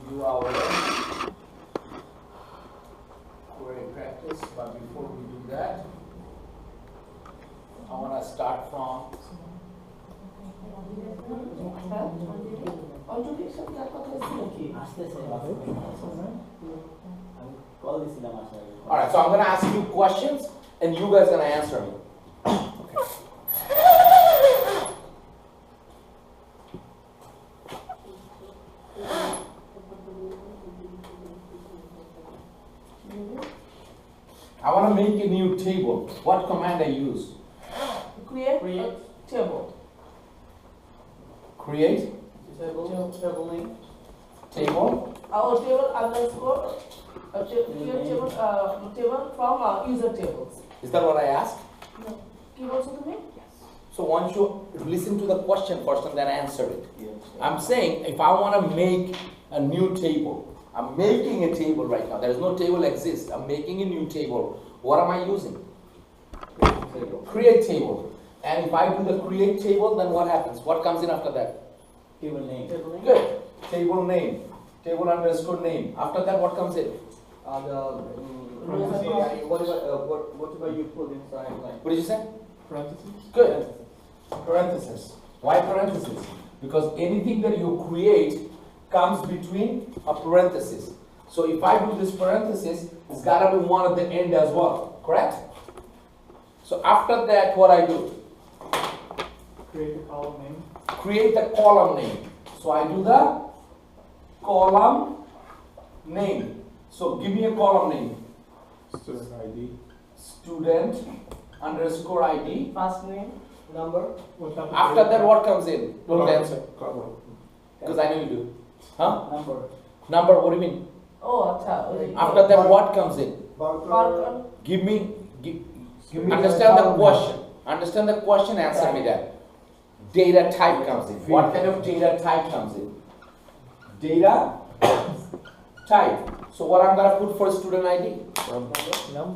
do our query practice, but before we do that, I want to start from alright, so I'm going to ask you questions and you guys are going to answer me. I want to make a new table. What command I use? Create table. Create Table name. table. Our table underscore create table from user tables. Is that what I asked? No. Keyboard to me? So once you listen to the question first and then answer it. I'm saying if I want to make a new table, I'm making a table right now. There is no table exists. I'm making a new table. What am I using? Create table. And if I do the create table, then what happens? What comes in after that? Table name. Good. Table name. Table underscore name. After that, what comes in? Whatever you put inside, like. What did you say? Parentheses. Good. Parentheses. Why parentheses? Because anything that you create comes between a parenthesis. So if I do this parenthesis, it's got to be one at the end as well. Correct? So after that, what I do? Create a column name. Create the column name. So I do the column name. So give me a column name. Student ID. Student underscore ID. First name, number. After that, what comes in? Don't answer. Column. Because I know you do. Huh? Number. Number, what do you mean? Oh, acha. After that, what comes in? Barcode. Give me understand the question. Understand the question, answer me that. Data type comes in. What kind of data type comes in? Data type. So what I'm going to put for student ID?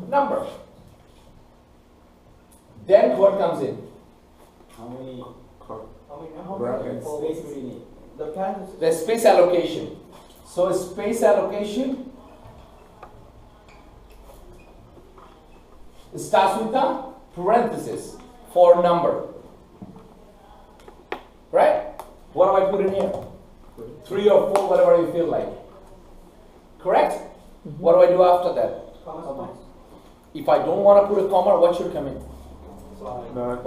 Number. Then what comes in? How many Brackets. space we need? The parentheses. The space allocation. So space allocation starts with a parenthesis for number. Right? What do I put in here? 3 or 4, whatever you feel like. Correct? What do I do after that? Comma. If I don't want to put a comma, what should come in? Not.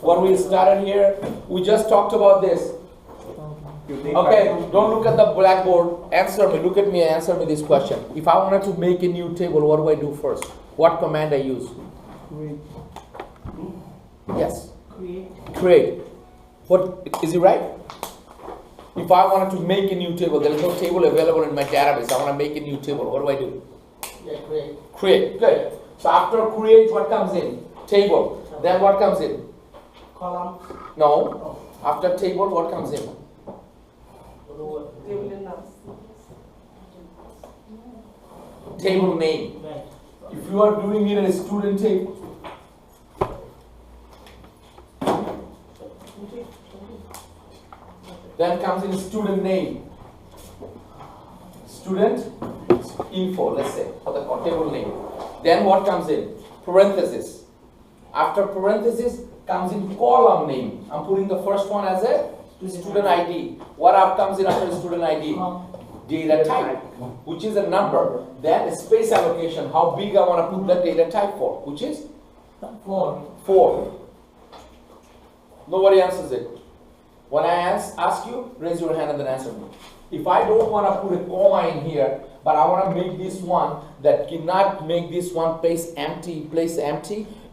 What we started here, we just talked about this. Okay, don't look at the blackboard. Answer me. Look at me and answer me this question. If I wanted to make a new table, what do I do first? What command I use? Create. Yes. Create. Create. What is it right? If I wanted to make a new table, there is no table available in my database. I want to make a new table. What do I do? Yeah, create. Create. Good. So after create, what comes in? Table. Then what comes in? Column. No. After table, what comes in? Table in numbers. Table name. Right. If you are doing it as a student table, then comes in student name. Student info, let's say, for the table name. Then what comes in? Parenthesis. After parenthesis comes in column name. I'm putting the first one as a student ID. What comes in after student ID? Data type, which is a number. Then space allocation, how big I want to put the data type for, which is 4. Nobody answers it. When I ask you, raise your hand and then answer me. If I don't want to put a comma in here, but I want to make this one that cannot make this one place empty,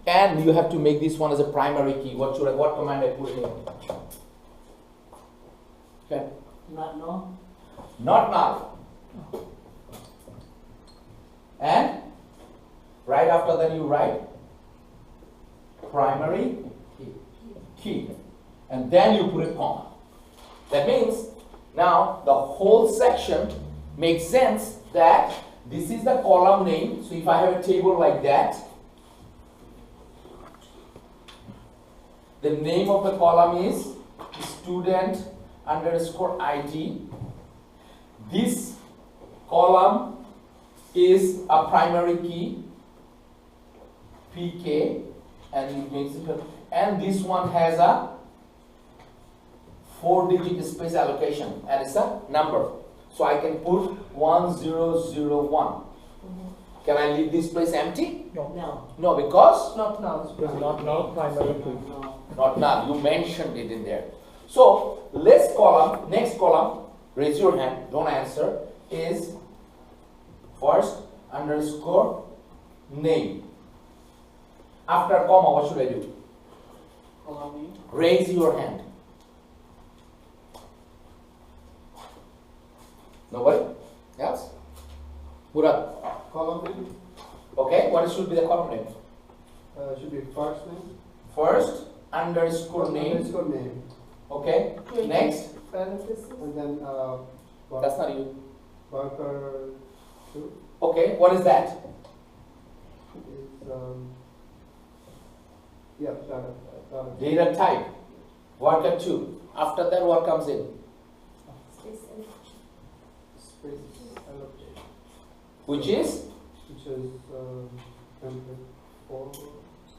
and you have to make this one as a primary key. What command I put in? Okay. Not no. Not now. And right after that you write primary key. And then you put a comma. That means now the whole section makes sense that this is the column name. So if I have a table like that, the name of the column is student underscore ID. This column is a primary key, PK, and it makes it, and this one has a 4-digit space allocation, and it's a number. So I can put 1001. Can I leave this place empty? No. No, because Not now. Because not now primary key. No. not now. You mentioned it in there. So next column, raise your hand, don't answer, is first underscore name. After comma, what should I do? Column Raise your hand. Nobody? Else? Murad. Column name Okay, what should be the column name? should be first name. First underscore name. Underscore name. Okay. Wait. Next. Parenthesis. And then That's not you. worker 2 Okay, what is that? is yeah, data. Data type. Worker 2. After that, what comes in? Space allocation, Which is which is template 4.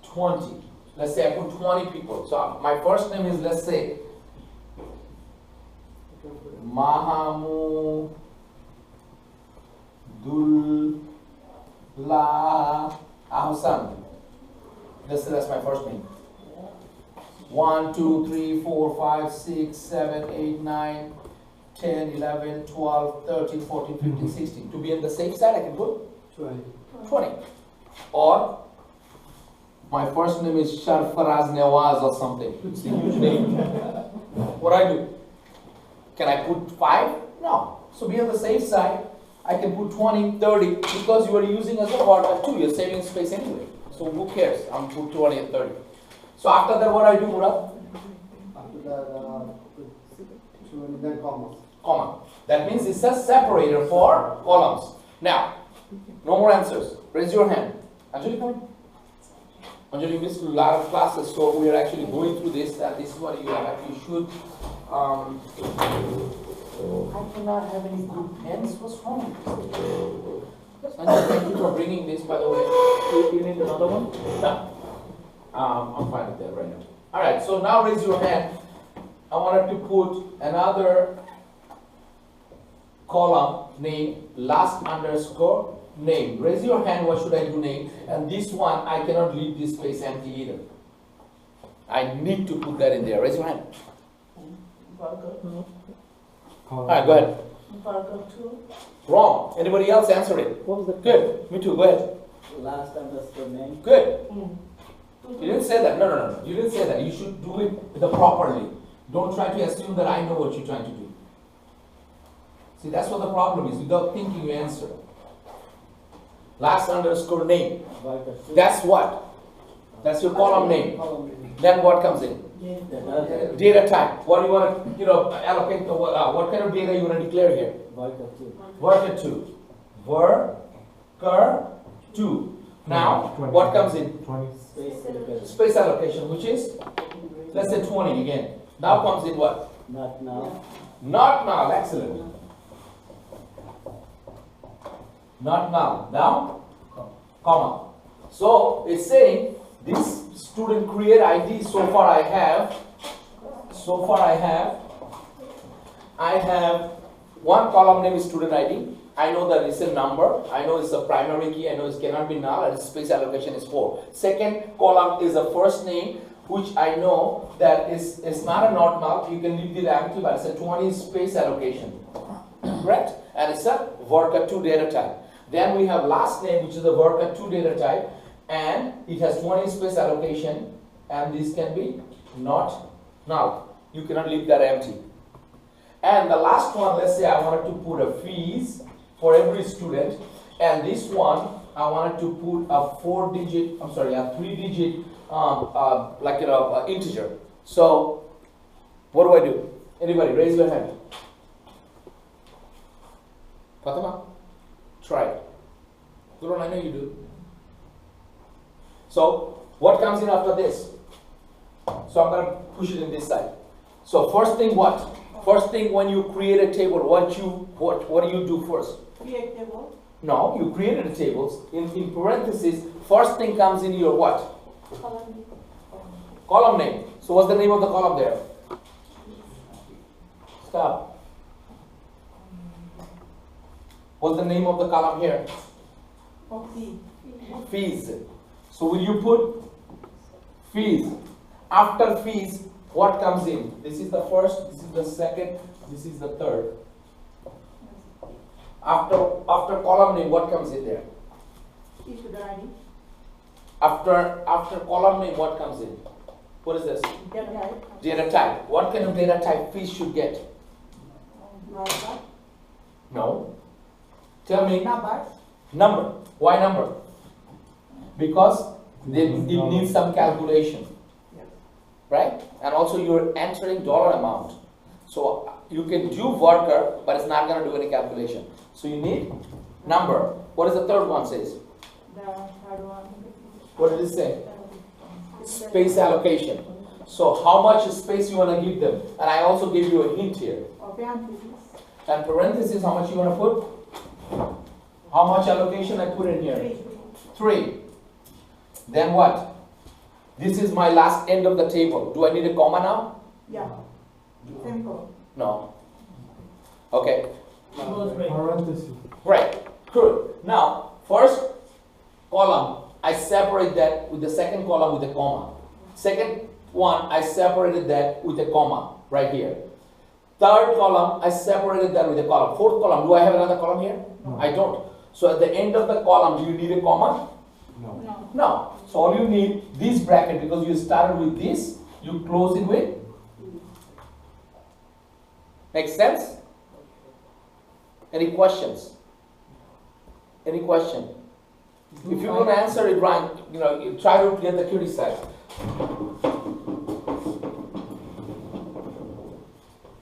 20. Let's say I put 20 people. So my first name is, let's say, Mahamudullah Ahsan. That's my first name. 1, 2, 3, 4, 5, 6, 7, 8, 9, 10, 11, 12, 13, 14, 15, 16. To be on the safe side, I can put 20. 20. Or my first name is Sharfaraz Nawaz or something. It's a huge name. What I do? Can I put 5? No. So be on the safe side. I can put 20, 30 because you are using as a part of 2. You're saving space anyway. So who cares? I'm put 20 and 30. So after that, what I do, Murad? After that, put 20, then commas. Comma. That means it's a separator for columns. Now, no more answers. Raise your hand. Anjali, come in. Anjali missed a lot of classes, so we are actually going through this, and this is what you have. You should. I cannot have any good pens. What's wrong? Anjali, thank you for bringing this, by the way. You need another one? No. I'm fine with that right now. All right. So now raise your hand. I wanted to put another column name last underscore name. Raise your hand. What should I do name? And this one I cannot leave this space empty either. I need to put that in there. Raise your hand. Worker. All right. Go ahead. Worker 2. Wrong. Anybody else answer it? What was the Good. Me too. Go ahead. last underscore name? Good. Mm. You didn't say that. No. You didn't say that. You should do it properly. Don't try to assume that I know what you're trying to do. See, that's what the problem is. Without thinking, you answer. Last underscore name. That's what? That's your column name. Then what comes in? Data type. What do you want to, allocate? What kind of data you want to declare here? Worker 2. Worker 2. Now, what comes in? 20. Space allocation, which is, let's say 20 again. Now comes in what? Not now. Not now. Excellent. Not now. Now, comma. So it's saying this student create ID. So far I have one column name is student ID. I know that it's a number. I know it's a primary key. I know it cannot be null, and space allocation is 4. Second column is a first name, which I know that is not a not null. You can leave the empty, but it's a 20 space allocation. Correct? And it's a worker 2 data type. Then we have last name, which is a worker 2 data type, and it has 20 space allocation, and this can be not null. You cannot leave that empty. And the last one, let's say I wanted to put a fees for every student, and this one I wanted to put a 3-digit integer. So what do I do? Anybody raise your hand? Fatima, try it. Guru, I know you do. So what comes in after this? So I'm going to push it in this side. So first thing what? First thing when you create a table, what do you do first? Create table. No, you created a table. In parentheses, first thing comes in your what? Column. Column name. So what's the name of the column there? Stop. What's the name of the column here? Fee. Fees. So will you put fees? After fees, what comes in? This is the first, this is the second, this is the third. After column name, what comes in there? Issue the ID. After column name, what comes in? What is this? Data type. Data type. What kind of data type fees should get? Number. No. Tell me. Numbers. Number. Why number? Because it needs some calculation. Yes. Right? And also you're entering dollar amount. So you can do worker, but it's not going to do any calculation. So you need number. What does the third one says? The third one. What did it say? Space allocation. So how much space you want to give them? And I also gave you a hint here. Okay, parentheses. And parentheses, how much you want to put? How much allocation I put in here? 3. Then what? This is my last end of the table. Do I need a comma now? Yeah. Semicolon. No. Okay. Parenthesis. Right. Good. Now, first column, I separate that with the second column with a comma. Second one, I separated that with a comma right here. Third column, I separated that with a column. Fourth column, do I have another column here? No. I don't. So at the end of the column, do you need a comma? No. No. So all you need, this bracket, because you started with this, you close it with. Make sense? Any questions? Any question? If you don't answer it right, you try to get the cutie side.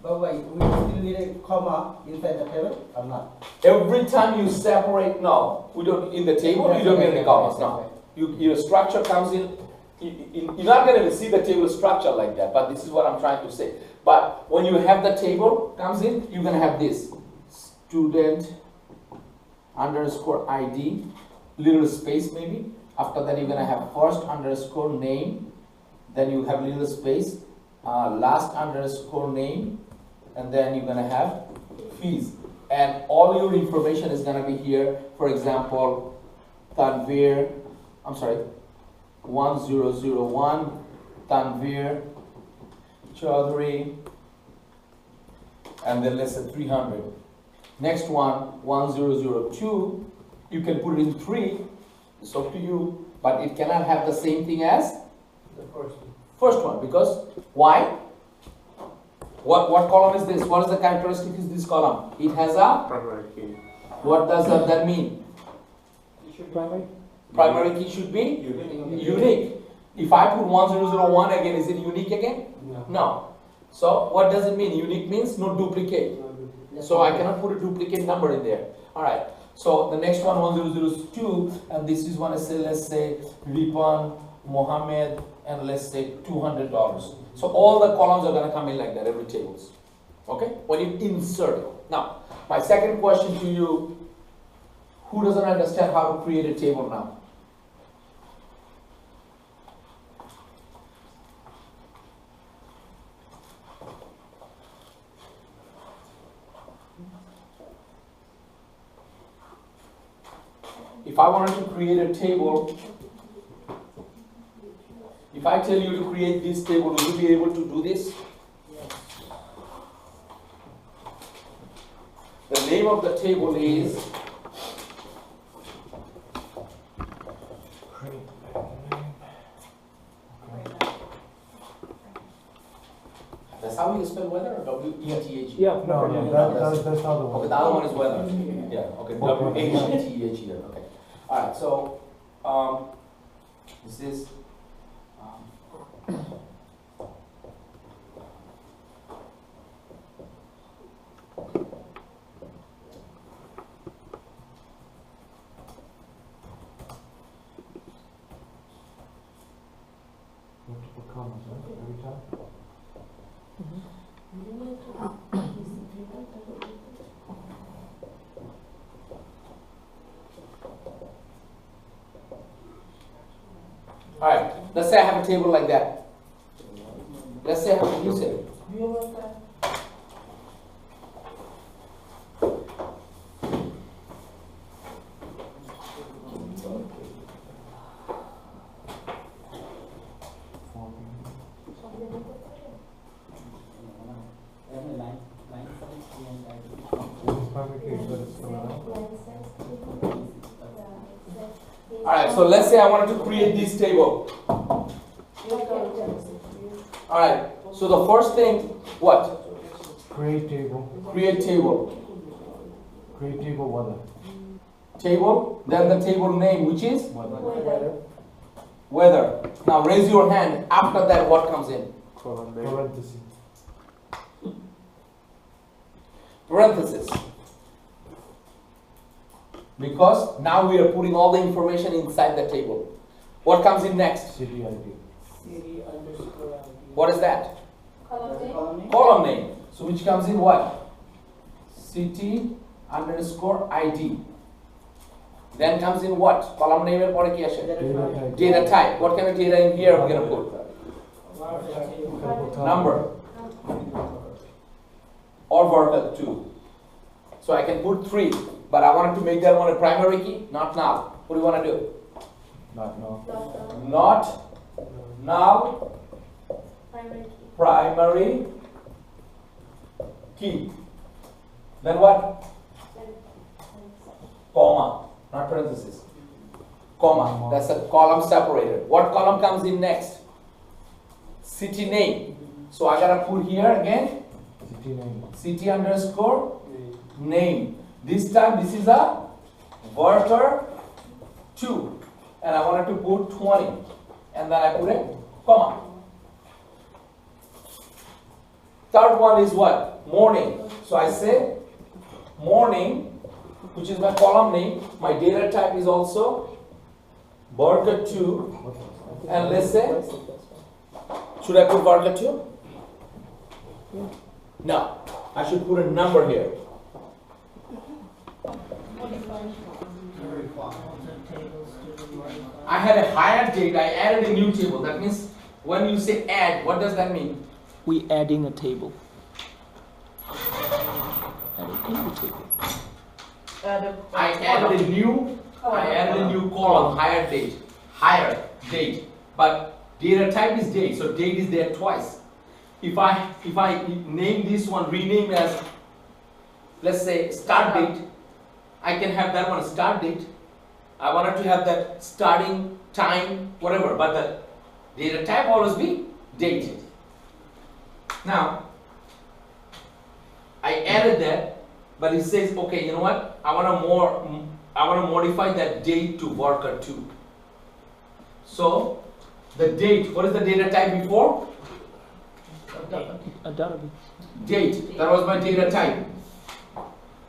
But wait, we still need a comma inside the table or not? Every time you separate, no, we don't, in the table, you don't get any commas, no. Your structure comes in, you're not going to see the table structure like that, but this is what I'm trying to say. But when you have the table comes in, you're going to have this. Student underscore ID, little space maybe. After that, you're going to have first underscore name. Then you have little space, last underscore name. And then you're going to have fees. And all your information is going to be here. For example, Tanvir, 1001, Tanvir Chaudhary, and then let's say 300. Next one, 1002, you can put it in 3, it's up to you, but it cannot have the same thing as The first one. first one, because why? What column is this? What is the characteristic of this column? It has a Primary key. What does that mean? Primary? Primary key should be unique. If I put 1001 again, is it unique again? No. So what does it mean? Unique means no duplicate. So I cannot put a duplicate number in there. Alright. So the next one, 1002, and this is one, let's say Ripan, Mohammed, and let's say $200. So all the columns are going to come in like that, every tables. Okay? When you insert it. Now, my second question to you, who doesn't understand how to create a table now? If I wanted to create a table, if I tell you to create this table, will you be able to do this? The name of the table is that's how you spell weather, or W-E-T-H? Yeah. No, that's not the one. Okay, the other one is weather. Yeah, okay, W-H-E-T-H, okay. Alright, so, this is, Multiple commas, right? Every time? Alright, let's say I have a table like that. Let's say I have a use it. Alright, so let's say I wanted to create this table. Alright, so the first thing, what? Create table. Create table. Create table weather. Table, then the table name, which is Weather. weather. Now raise your hand. After that, what comes in? Parenthesis. Parenthesis. Because now we are putting all the information inside the table. What comes in next? City ID. What is that? Column name. Column name. So which comes in what? City underscore ID. Then comes in what? Column name and pore ki ashe? Data type. Data type. What kind of data in here we're gonna put? Number or worker 2. So I can put 3, but I wanted to make that one a primary key. Not now. What do you want to do? Not no. Not now. Primary key. Then what? Comma, not parenthesis. Comma. That's a column separator. What column comes in next? City name. So I gotta put here again City name. city underscore name. This time this is a worker 2, and I wanted to put 20, and then I put a comma. Third one is what? Morning. So I say morning, which is my column name. My data type is also worker 2, and let's say, should I put worker 2? No, I should put a number here. I had a higher date, I added a new table. That means when you say add, what does that mean? We adding a table. Adding a new table. I added a new column, higher date. But data type is date, so date is there twice. If I name this one, rename as, let's say, start date, I can have that one start date. I wanted to have that starting time, whatever, but the data type always be date. Now, I added that, but it says, okay, you know what? I want to modify that date to worker 2. So, the date, what is the data type before? A database. Date, that was my data type.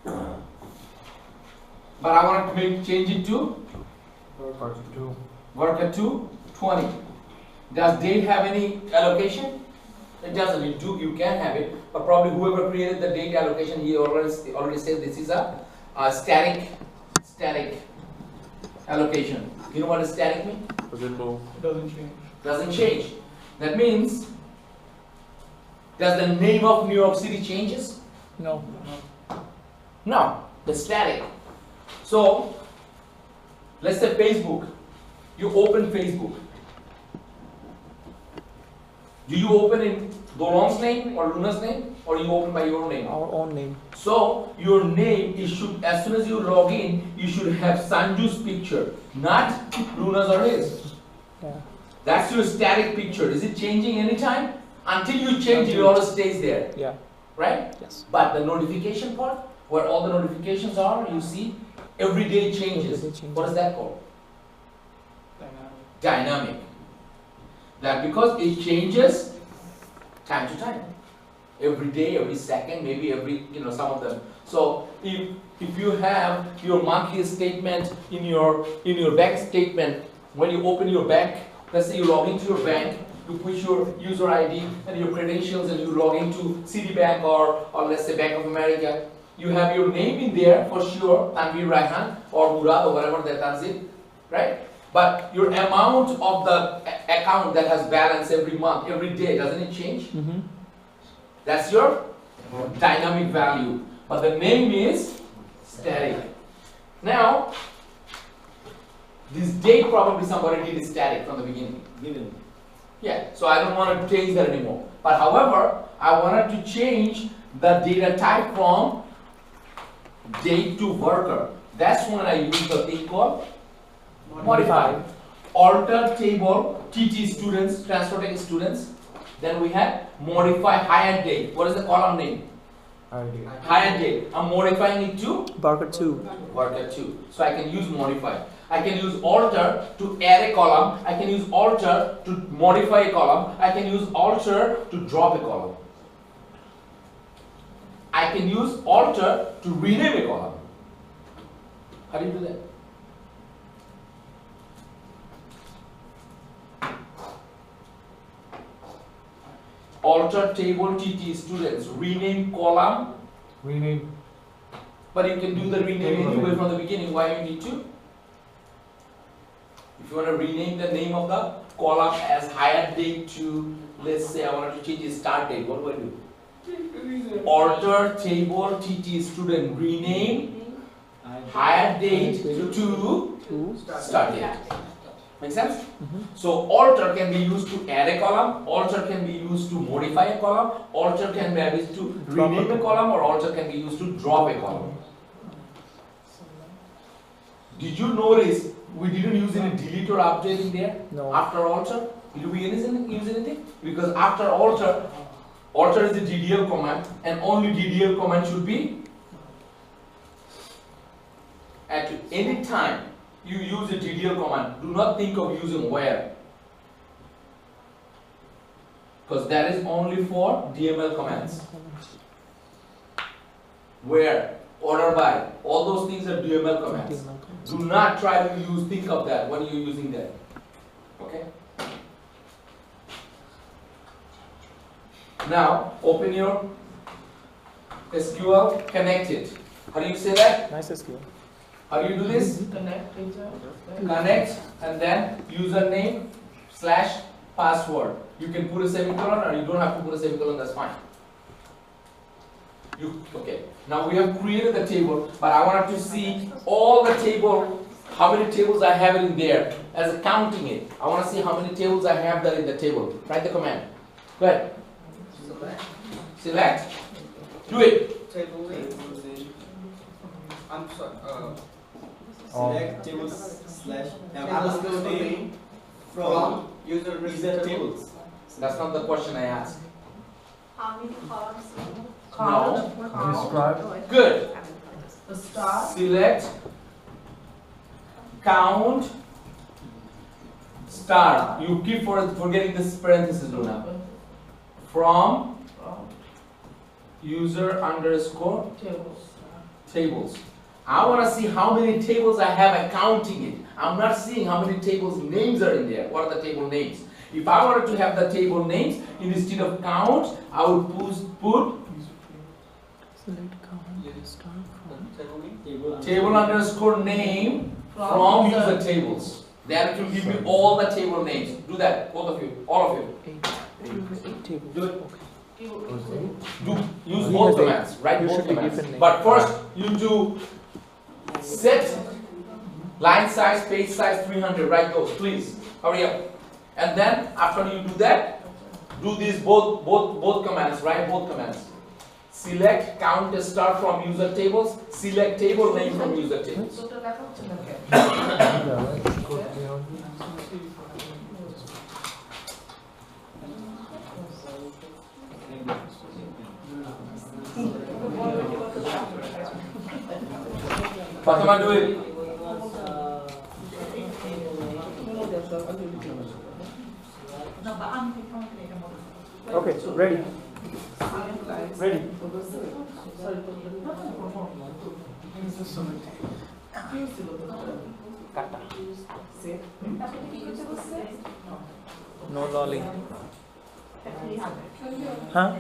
But I wanted to change it to Worker 2. worker 2, 20. Does date have any allocation? It doesn't. You can have it, but probably whoever created the date allocation, he already said this is a static allocation. You know what a static means? Doesn't change. That means, does the name of New York City changes? No. No, the static. So, let's say Facebook. You open Facebook. Do you open in Dolon's name or Luna's name, or you open by your name? Our own name. So your name is as soon as you log in, you should have Sanju's picture, not Luna's or his. Yeah. That's your static picture. Is it changing anytime? Until you change it, it always stays there, Yeah. right? Yes. But the notification part, where all the notifications are, you see, every day changes. Every day changes. What is that called? Dynamic. That because it changes time to time. Every day, every second, maybe every, some of them. So if you have your monthly statement in your bank statement, when you open your bank, let's say you log into your bank, you put your user ID and your credentials and you log into Citibank or let's say Bank of America, you have your name in there for sure, Tanvir Raihan or Murad or whatever that is it, right? But your amount of the account that has balance every month, every day, doesn't it change? Mm-hmm. That's your dynamic value. But the name is static. Now, this date probably somebody did static from the beginning. Given. Yeah, so I don't want to change that anymore. But however, I wanted to change the data type from date to worker. That's when I use the thing called modify. Alter table, TT students, transfer tech students. Then we have modify higher date. What is the column name? ID. Higher date. I'm modifying it to Barker 2. worker 2. So I can use modify. I can use alter to add a column. I can use alter to modify a column. I can use alter to drop a column. I can use alter to rename a column. How do you do that? Alter table TT students, rename column, Rename. but you can do the rename anyway from the beginning. Why you need to? If you want to rename the name of the column as higher date to, let's say I wanted to change the start date, what do I do? Alter table TT student, rename higher date to start date. Make sense? Mm-hmm. So alter can be used to add a column, alter can be used to modify a column, alter can be used to rename a column, or alter can be used to drop a column. Did you notice we didn't use any delete or update in there? No. After alter? Did we use anything? Because after alter, alter is the DDL command, and only DDL command should be at any time you use a DDL command, do not think of using where, because that is only for DML commands. Where, order by, all those things are DML commands. Do not try to think of that when you're using that. Okay? Now, open your SQL connected. How do you say that? Nice SQL. How do you do this? Connect and then username / password. You can put a semicolon, or you don't have to put a semicolon, that's fine. Okay. Now we have created the table, but I wanted to see all the table, how many tables I have in there, as counting it. I want to see how many tables I have there in the table. Write the command. Go ahead. Select. Do it. Table name. I'm sorry. Select tables / underscore name from user tables. That's not the question I asked. How many columns? No. Describe. Good. The star. Select. Count. Star. You keep forgetting this parenthesis, Luna. From user underscore tables. I want to see how many tables I have and counting it. I'm not seeing how many tables names are in there. What are the table names? If I wanted to have the table names, instead of count, I would put Select count. Start from. table underscore name from user tables. Then it will give me all the table names. Do that, both of you, all of you. 8 tables. Do it. Okay. Use He both has commands, right? You Both should be commands. given name. But first, you do set line size, page size 300. Write those, please. Hurry up. And then after you do that, do these both commands. Write both commands. Select count star from user tables. Select table name from user tables. Fatima, do it. Okay, ready. Ready. No lolling. Huh?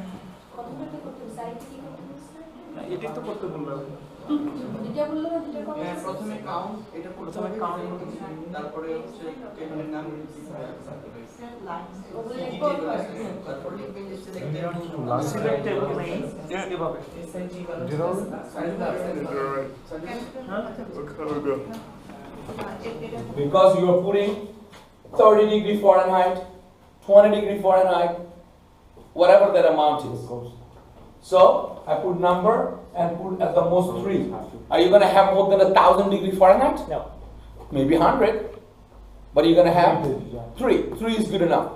এটাই তো করতে বললাম। এটা বললো না এটা কথা হ্যাঁ, প্রথমে কাউন্ট এটা করতে প্রথমে হবে, count তারপরে হচ্ছে টেবিলের নাম ওগুলো কি রেকর্ড টেবিল করে আছে, তারপর লিখবেন যে সিলেক্ট টেবল নেই এভাবে Because you are putting 30 degree Fahrenheit, 20 degree Fahrenheit, whatever that amount is. So I put number and put at the most 3. Are you going to have more than 1,000 degree Fahrenheit? No. Maybe 100, but you're going to have 3. 3 is good enough.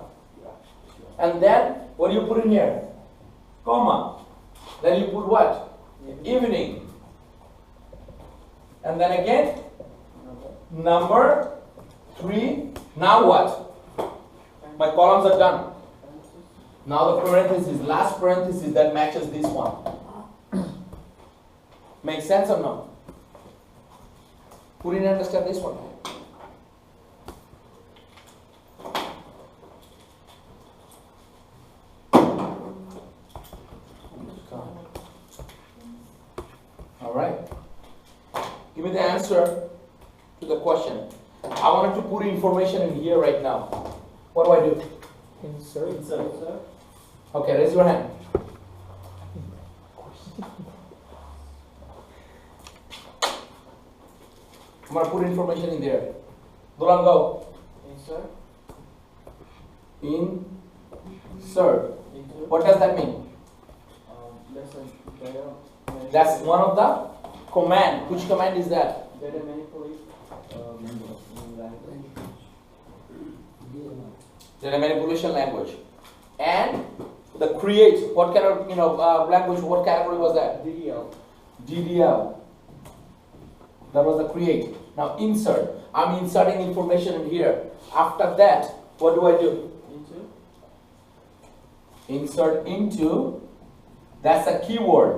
And then what do you put in here? Comma. Then you put what? Evening. And then again, number 3. Now what? My columns are done. Now the parenthesis, last parenthesis that matches this one. Make sense or no? Who didn't understand this one? All right. Give me the answer to the question. I wanted to put information in here right now. What do I do? Insert. Okay, raise your hand. I'm gonna put information in there. Dulan, go. Insert. What does that mean? That's one of the command. Which command is that? Data manipulation language. And the create. What kind of language? What category was that? DDL. That was the create. Now insert. I'm inserting information in here. After that, what do I do? Insert into. That's a keyword.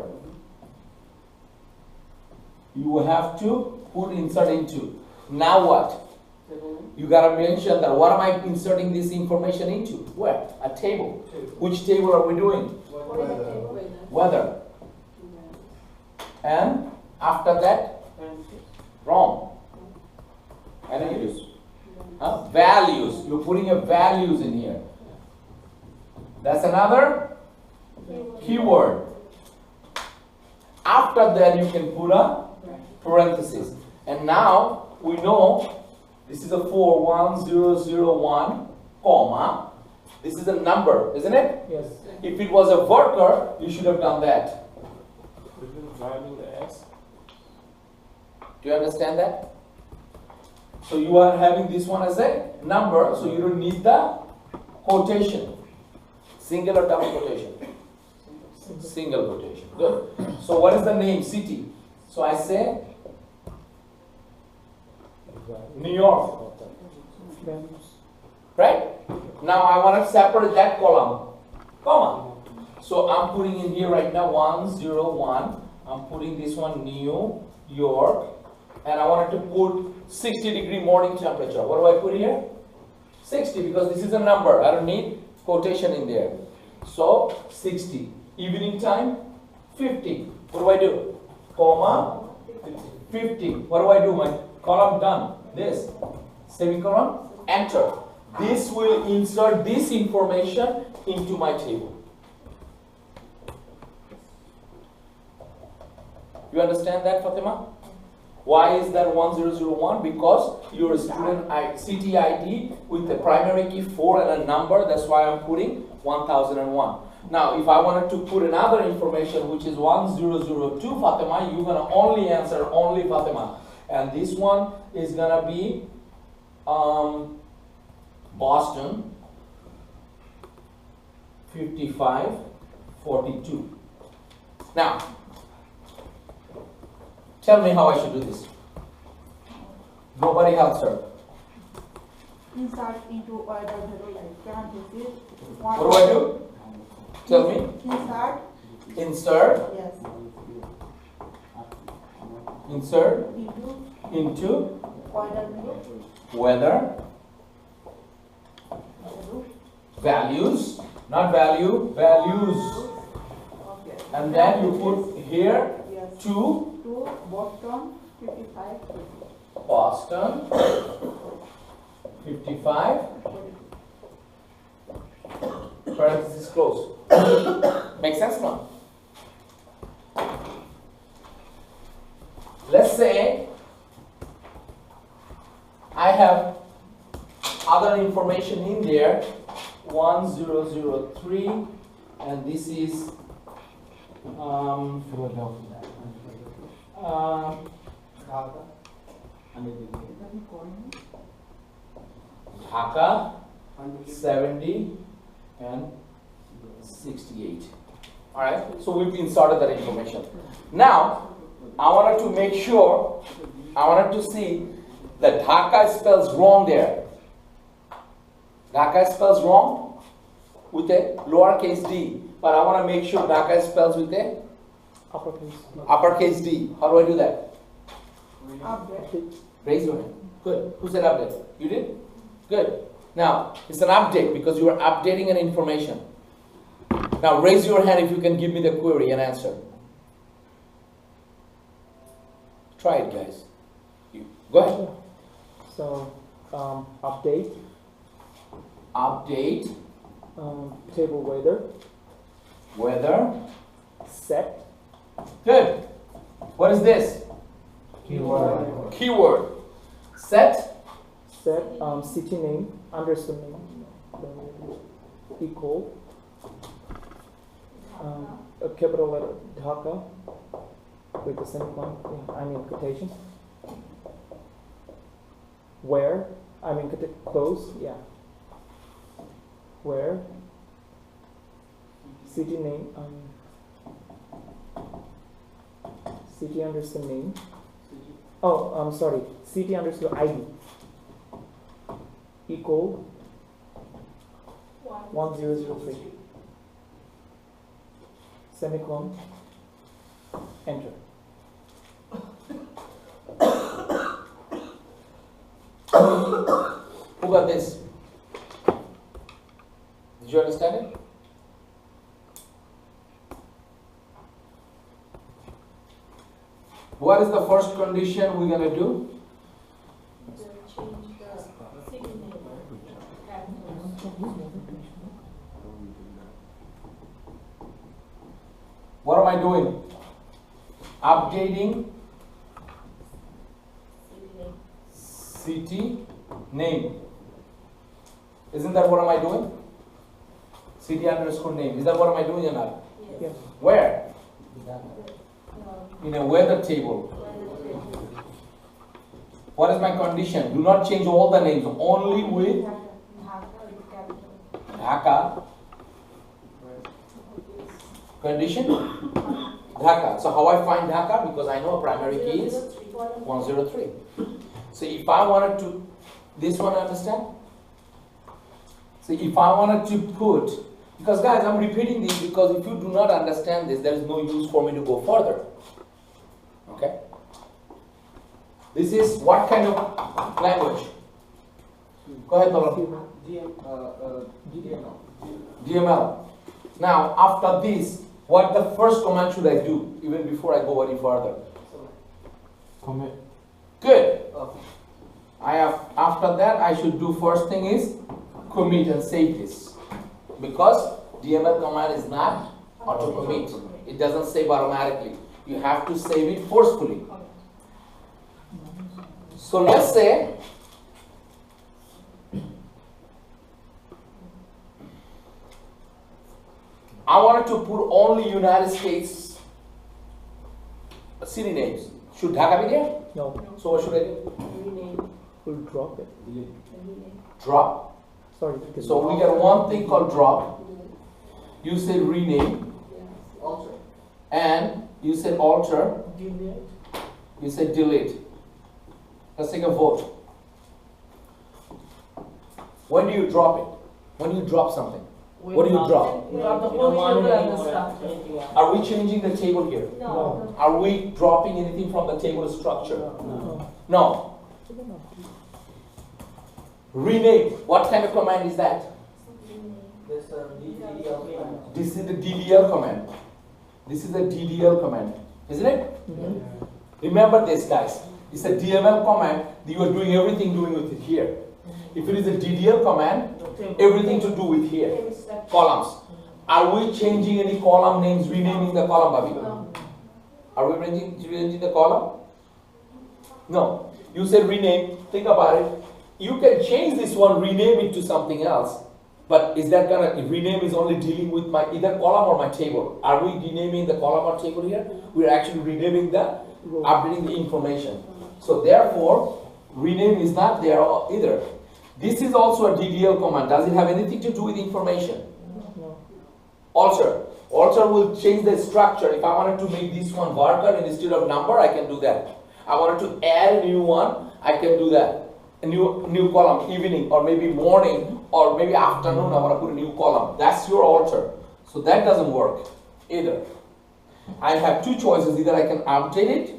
You have to put insert into. Now what? You gotta mention that what am I inserting this information into? Where? A table. Which table are we doing? Weather. And after that, wrong. And use. Values. You're putting a values in here. That's another keyword. After that, you can put a parenthesis. And now we know this is a 41001, comma. This is a number, isn't it? Yes. If it was a worker, you should have done that. Do you understand that? So you are having this one as a number, so you don't need the quotation. Single or double quotation? Single quotation. Good. So what is the name? City. So I say New York. Right? Now I want to separate that column. Comma. So I'm putting in here right now 101. I'm putting this one New York. And I wanted to put 60 degree morning temperature. What do I put here? 60, because this is a number. I don't need quotation in there. So 60. Evening time, 50. What do I do? Comma, 50. What do I do? My column done. This. Semicolon, enter. This will insert this information into my table. You understand that, Fatima? Why is that 1001? Because your student city ID with the primary key 4 and a number, that's why I'm putting 1001. Now, if I wanted to put another information which is 1002 Fatima, you're gonna only answer only Fatima. And this one is gonna be Boston 5542. Now, tell me how I should do this. Nobody helps her. Insert into order value like this is What do I do? Tell me. Insert. Insert. Yes. Insert into Order value. weather. Values. Not value. Values. Okay. And then you put here to Boston 55. Boston 55 parenthesis close. Make sense now? Let's say I have other information in there, 1003, and this is Philadelphia. Dhaka 70 and 68. Alright, so we've inserted that information. Now, I wanted to make sure, I wanted to see that Dhaka spells wrong there. Dhaka spells wrong with a lowercase d, but I want to make sure Dhaka spells with a uppercase d. How do I do that? Update. Raise your hand. Good. Who said update? You did? Good. Now, it's an update because you are updating an information. Now, raise your hand if you can give me the query and answer. Try it, guys. Go ahead. So, update, Update, table weather, weather. set, Good. What is this? Keyword. Keyword. Set. set, city name, underscore name, equal, a capital letter, Dhaka, with the semicolon, quotation. Where, close, yeah. Where, city name, city underscore name. Oh, I'm sorry, city underscore ID equal 1003. Semicolon, enter. Who got this? Did you understand it? What is the first condition we're going to do? What am I doing? Updating city name. Isn't that what am I doing? City underscore name. Is that what am I doing or not? Yes. Where? In a weather table. What is my condition? Do not change all the names, only with Dhaka. Condition? Dhaka. So how I find Dhaka? Because I know a primary key is 103. So if I wanted to, this one understand? So if I wanted to put, because guys, I'm repeating this because if you do not understand this, there is no use for me to go further. Okay? This is what kind of language? Go ahead, Dolan. DML. Now, after this, what the first command should I do, even before I go any further? Commit. Good. I have, after that, I should do first thing is commit and save this. Because DML command is not auto commit. It doesn't save automatically. You have to save it forcefully. So let's say I wanted to put only United States city names. Should Dhaka be there? No, So what should I do? we'll drop it. Drop. Sorry. because- So we got one thing called drop. You say rename. And you say alter. You say delete. Let's take a vote. When do you drop it? When you drop something? What do you drop? Are we changing the table here? No. Are we dropping anything from the table structure? No. No. Rename. What kind of command is that? This is the DDL command. This is the DDL command. isn't it? Remember this, guys. It's a DML command. You are doing everything doing with it here. If it is a DDL command, everything to do with here. Columns. Are we changing any column names, renaming the column, Bobby? No. Are we changing the column? No. You said rename. Think about it. You can change this one, rename it to something else. But is that gonna, rename is only dealing with my either column or my table. Are we renaming the column or table here? We're actually renaming the, updating the information. So therefore, rename is not there either. This is also a DDL command. Does it have anything to do with information? No. Alter. Alter will change the structure. If I wanted to make this one worker instead of number, I can do that. I wanted to add a new one, I can do that. A new column, evening, or maybe morning, or maybe afternoon, I want to put a new column. That's your alter. So that doesn't work either. I have two choices. Either I can update it,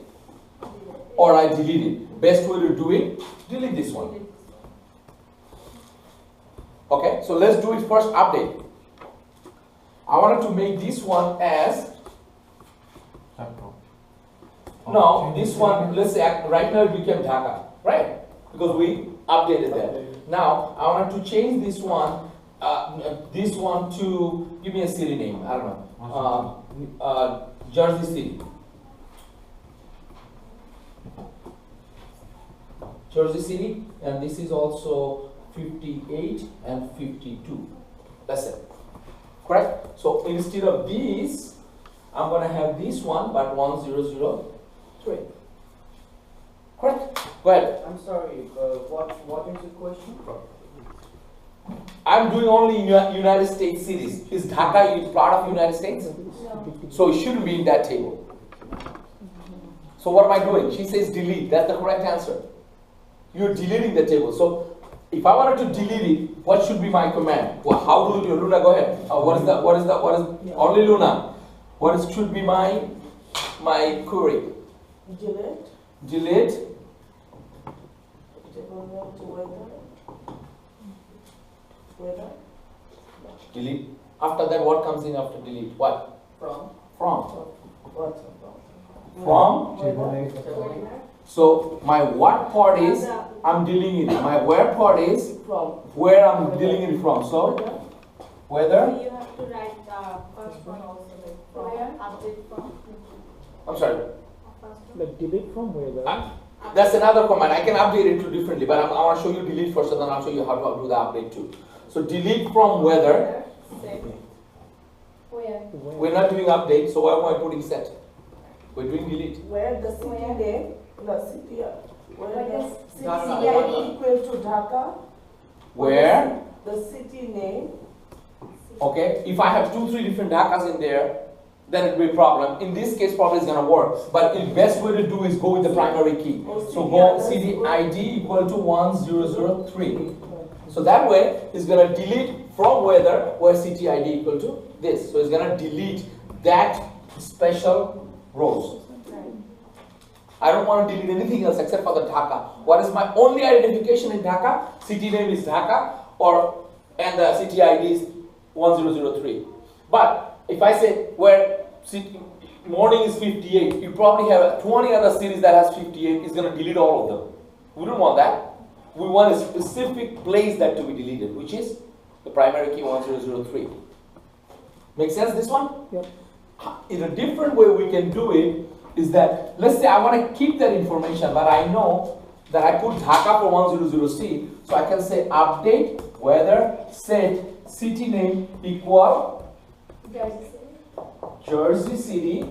or I delete it. Best way to do it, delete this one. Okay, so let's do it first, update. I wanted to make this one as, no, this one, let's say right now it became Dhaka, right? Because we updated that. Now, I wanted to change this one to, give me a city name, I don't know, Jersey City. Jersey City, and this is also 58 and 52. That's it. Correct? So instead of these, I'm going to have this one, but 1003. Correct? Go ahead. I'm sorry, what is the question? I'm doing only United States cities. Is Dhaka part of United States? No. So it shouldn't be in that table. So what am I doing? She says delete. That's the correct answer. You're deleting the table. So if I wanted to delete it, what should be my command? Well, how do you do? Luna, go ahead. What is only Luna? Should be my query? Delete. Delete. After that, what comes in after delete? What? From. So my what part is I'm deleting it. My where part is where I'm deleting it from. So whether. You have to write the first one also, like from, update from. I'm sorry. Like delete from where? That's another command. I can update it too differently, but I want to show you delete first, and then I'll show you how to do the update too. So delete from whether. Set. Where? We're not doing update, so why am I putting set? We're doing delete. Where the city name, the city, where the city Dhaka. name equal to Dhaka, Where? the city name, Okay. If I have 2-3 different Dhakas in there, then it will be a problem. In this case, probably it's gonna work. But the best way to do is go with the primary key. So go city ID equal to 1003. So that way, it's gonna delete from where city ID equal to this. So it's gonna delete that special rows. I don't want to delete anything else except for the Dhaka. What is my only identification in Dhaka? City name is Dhaka, and the city ID is 1003. But if I say where morning is 58, you probably have 20 other cities that has 58. It's going to delete all of them. We don't want that. We want a specific place that to be deleted, which is the primary key 1003. Make sense, this one? Yep. In a different way we can do it is that, let's say I want to keep that information, but I know that I put Dhaka for 100C, so I can say update whether set city name equal Jersey City,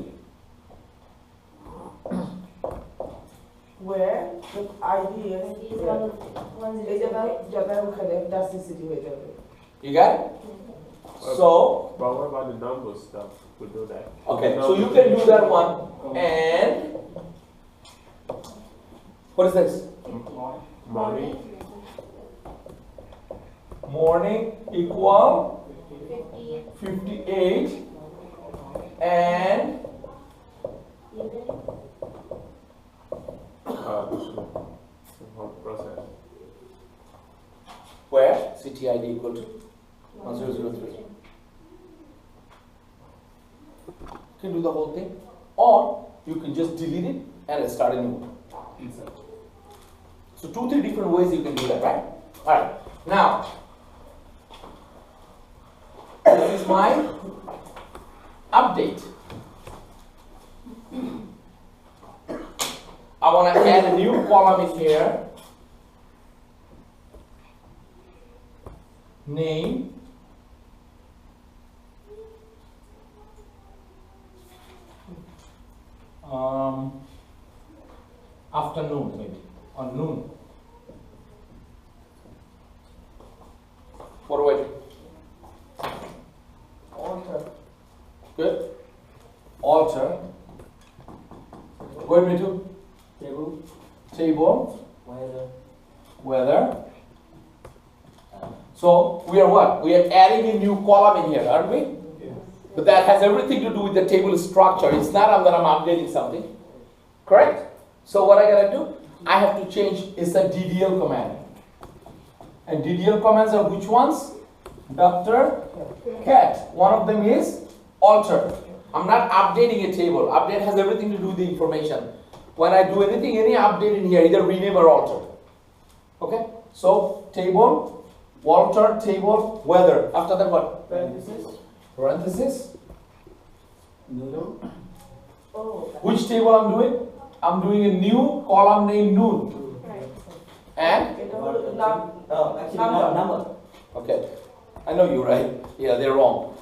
where the ID is, that's the city where you got it? So, But what about the numbers stuff? We do that. okay, so you can do that one, and what is this? Morning. Morning equal 58 and Process. where city ID equal to 1003. You can do the whole thing, or you can just delete it and start a new one. Insert. So 2-3 different ways you can do that, right? Alright. Now, this is my update. I want to add a new column in here. Name. Afternoon maybe, or noon. What do I do? Alter. Good. Alter. What do we do? Table. Table. Weather. Weather. So we are what? We are adding a new column in here, aren't we? Yes. But that has everything to do with the table structure. It's not that I'm updating something. Correct? So what I gotta do? I have to change, it's a DDL command. And DDL commands are which ones? Dr. Cat. One of them is alter. I'm not updating a table. Update has everything to do with the information. When I do anything, any update in here, either rename or alter. Okay? So table, alter, table, weather. After that what? Parenthesis. Parenthesis. Noodle. Oh. Which table I'm doing? I'm doing a new column named noon. Right. And? Actually, number. Okay. I know you're right. Yeah, they're wrong.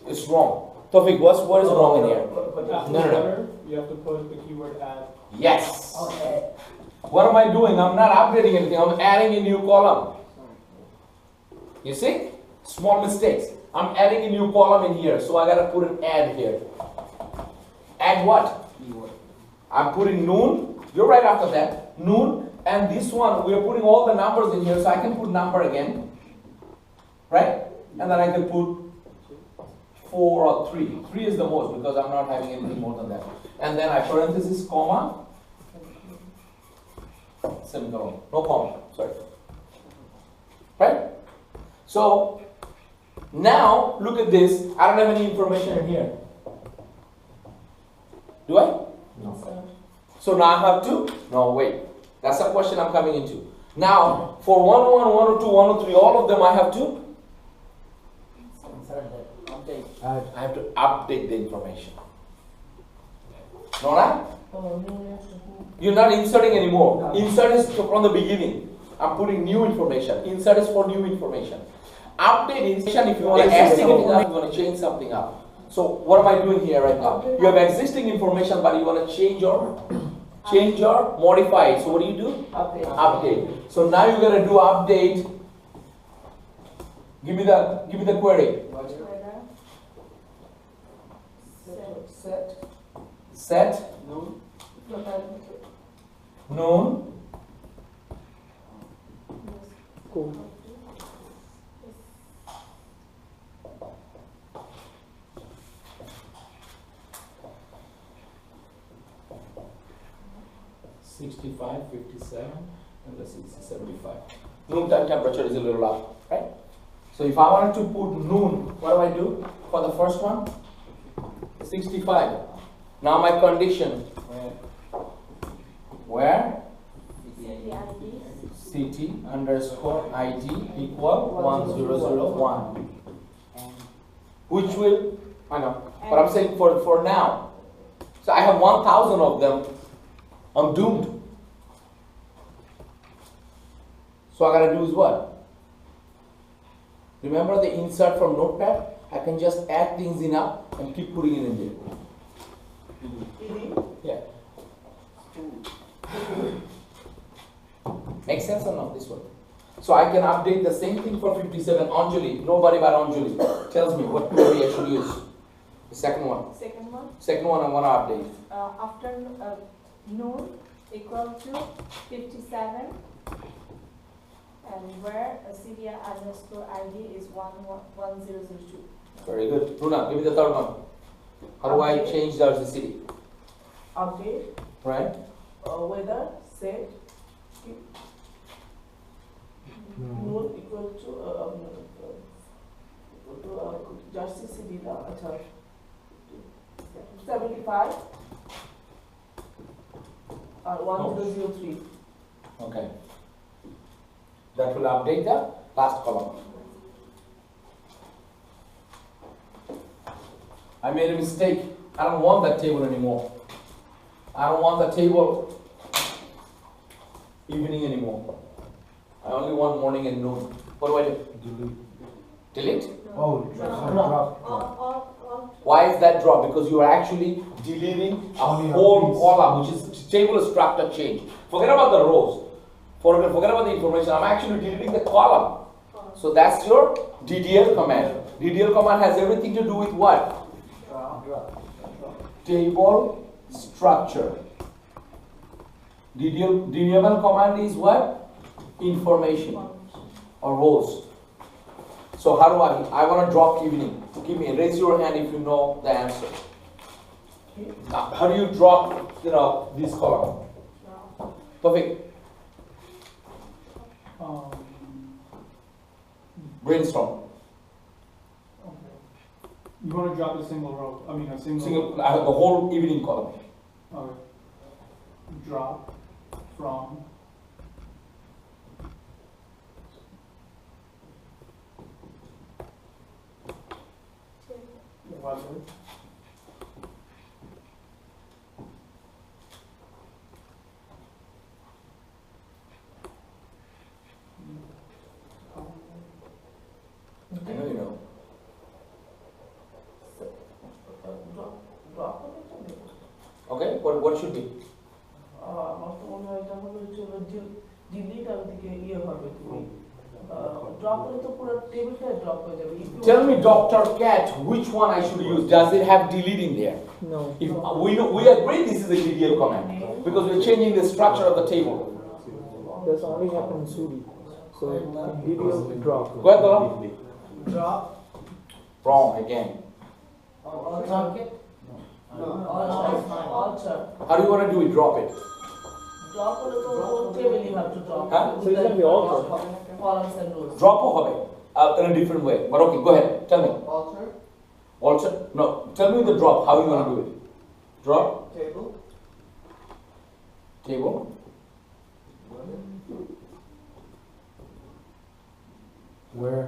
It's wrong. Tawfiq, what is wrong in here? After No. weather, you have to put the keyword add. Yes. Okay. What am I doing? I'm not updating anything. I'm adding a new column. You see? Small mistakes. I'm adding a new column in here. So I gotta put an add here. Add what? Keyword. I'm putting noon. You're right after that. Noon. And this one, we are putting all the numbers in here. So I can put number again. Right? And then I can put 4 or 3. 3 is the most because I'm not having anything more than that. And then I parenthesis, comma, semicolon. No comma, sorry. Right? So, now look at this. I don't have any information in here. Do I? No. So now I have to? No, wait. That's the question I'm coming into. Now, for 101, 102, 103, all of them I have to? Insert that. Update. Add. I have to update the information. No, right? Oh, no, yes. You're not inserting anymore. Insert is from the beginning. I'm putting new information. Insert is for new information. Update is if you want to add something up, you want to change something up. So what am I doing here right now? You have existing information, but you want to change or modify it. So what do? Update. Update. So now you're gonna do update. Give me the query. Set. Set Noon. noon. Cool. $65, $57, and the 75. Noon time temperature is a little up, right? So if I wanted to put noon, what do? For the first one? 65. Now my condition. Where? City underscore ID equal 1001. Which will, I know, but I'm saying for now. So I have 1,000 of them. I'm doomed. So I gotta do is what? Remember the insert from Notepad? I can just add things in up and keep putting it in there. Yeah. Makes sense or not, this one? So I can update the same thing for 57. Anjali, nobody but Anjali tells me what query I should use. The second one. Second one, Second one I want to update. after noon equal to 57, and where CDR underscore ID is 1002. Very good. Runa, give me the third one. How do I change the city? Update. Right? Weather. Set. No. Noon equal to Jersey City. 75. 1003. Okay. That will update the last column. I made a mistake. I don't want that table anymore. I don't want the table evening anymore. I only want morning and noon. What do I do? Delete? Oh, drop. Why is that drop? Because you are actually deleting a Only a whole piece. column, which is table structure change. Forget about the rows. Forget about the information. I'm actually deleting the column. So that's your DDL command. DDL command has everything to do with what? Table structure. DDL command is what? Information or rows. So how do I want to drop evening. Give me, raise your hand if you know the answer. Now, how do you drop, this column? Perfect. Brainstorm. Okay. You want to drop a single row, I mean a Single, I have the whole evening column. Okay. Drop from weather I know you know. Drop Okay, what should be? আমার তো মনে হয় এটা হলো delete আর দিকে ইয়ে হবে তুমি ড্রপ করলে তো পুরো টেবিলটাই ড্রপ হয়ে যাবে Tell me, Dr. Cat, which one I should use? Does it have delete in there? No. If we agree this is a DDL command because we're changing the structure of the table. That's only happen in Sudi. So DDL drop. Go ahead, Dolan. Drop. Wrong again. alter How do you want to do it? Drop it. drop হলে তো whole table you have to drop Huh? So it's gonna be altered. columns and rows Drop or হবে? In a different way. But okay, go ahead. Tell me. Alter, Alter? No. Tell me the drop. How you want to do it? Drop. table, Table. Where?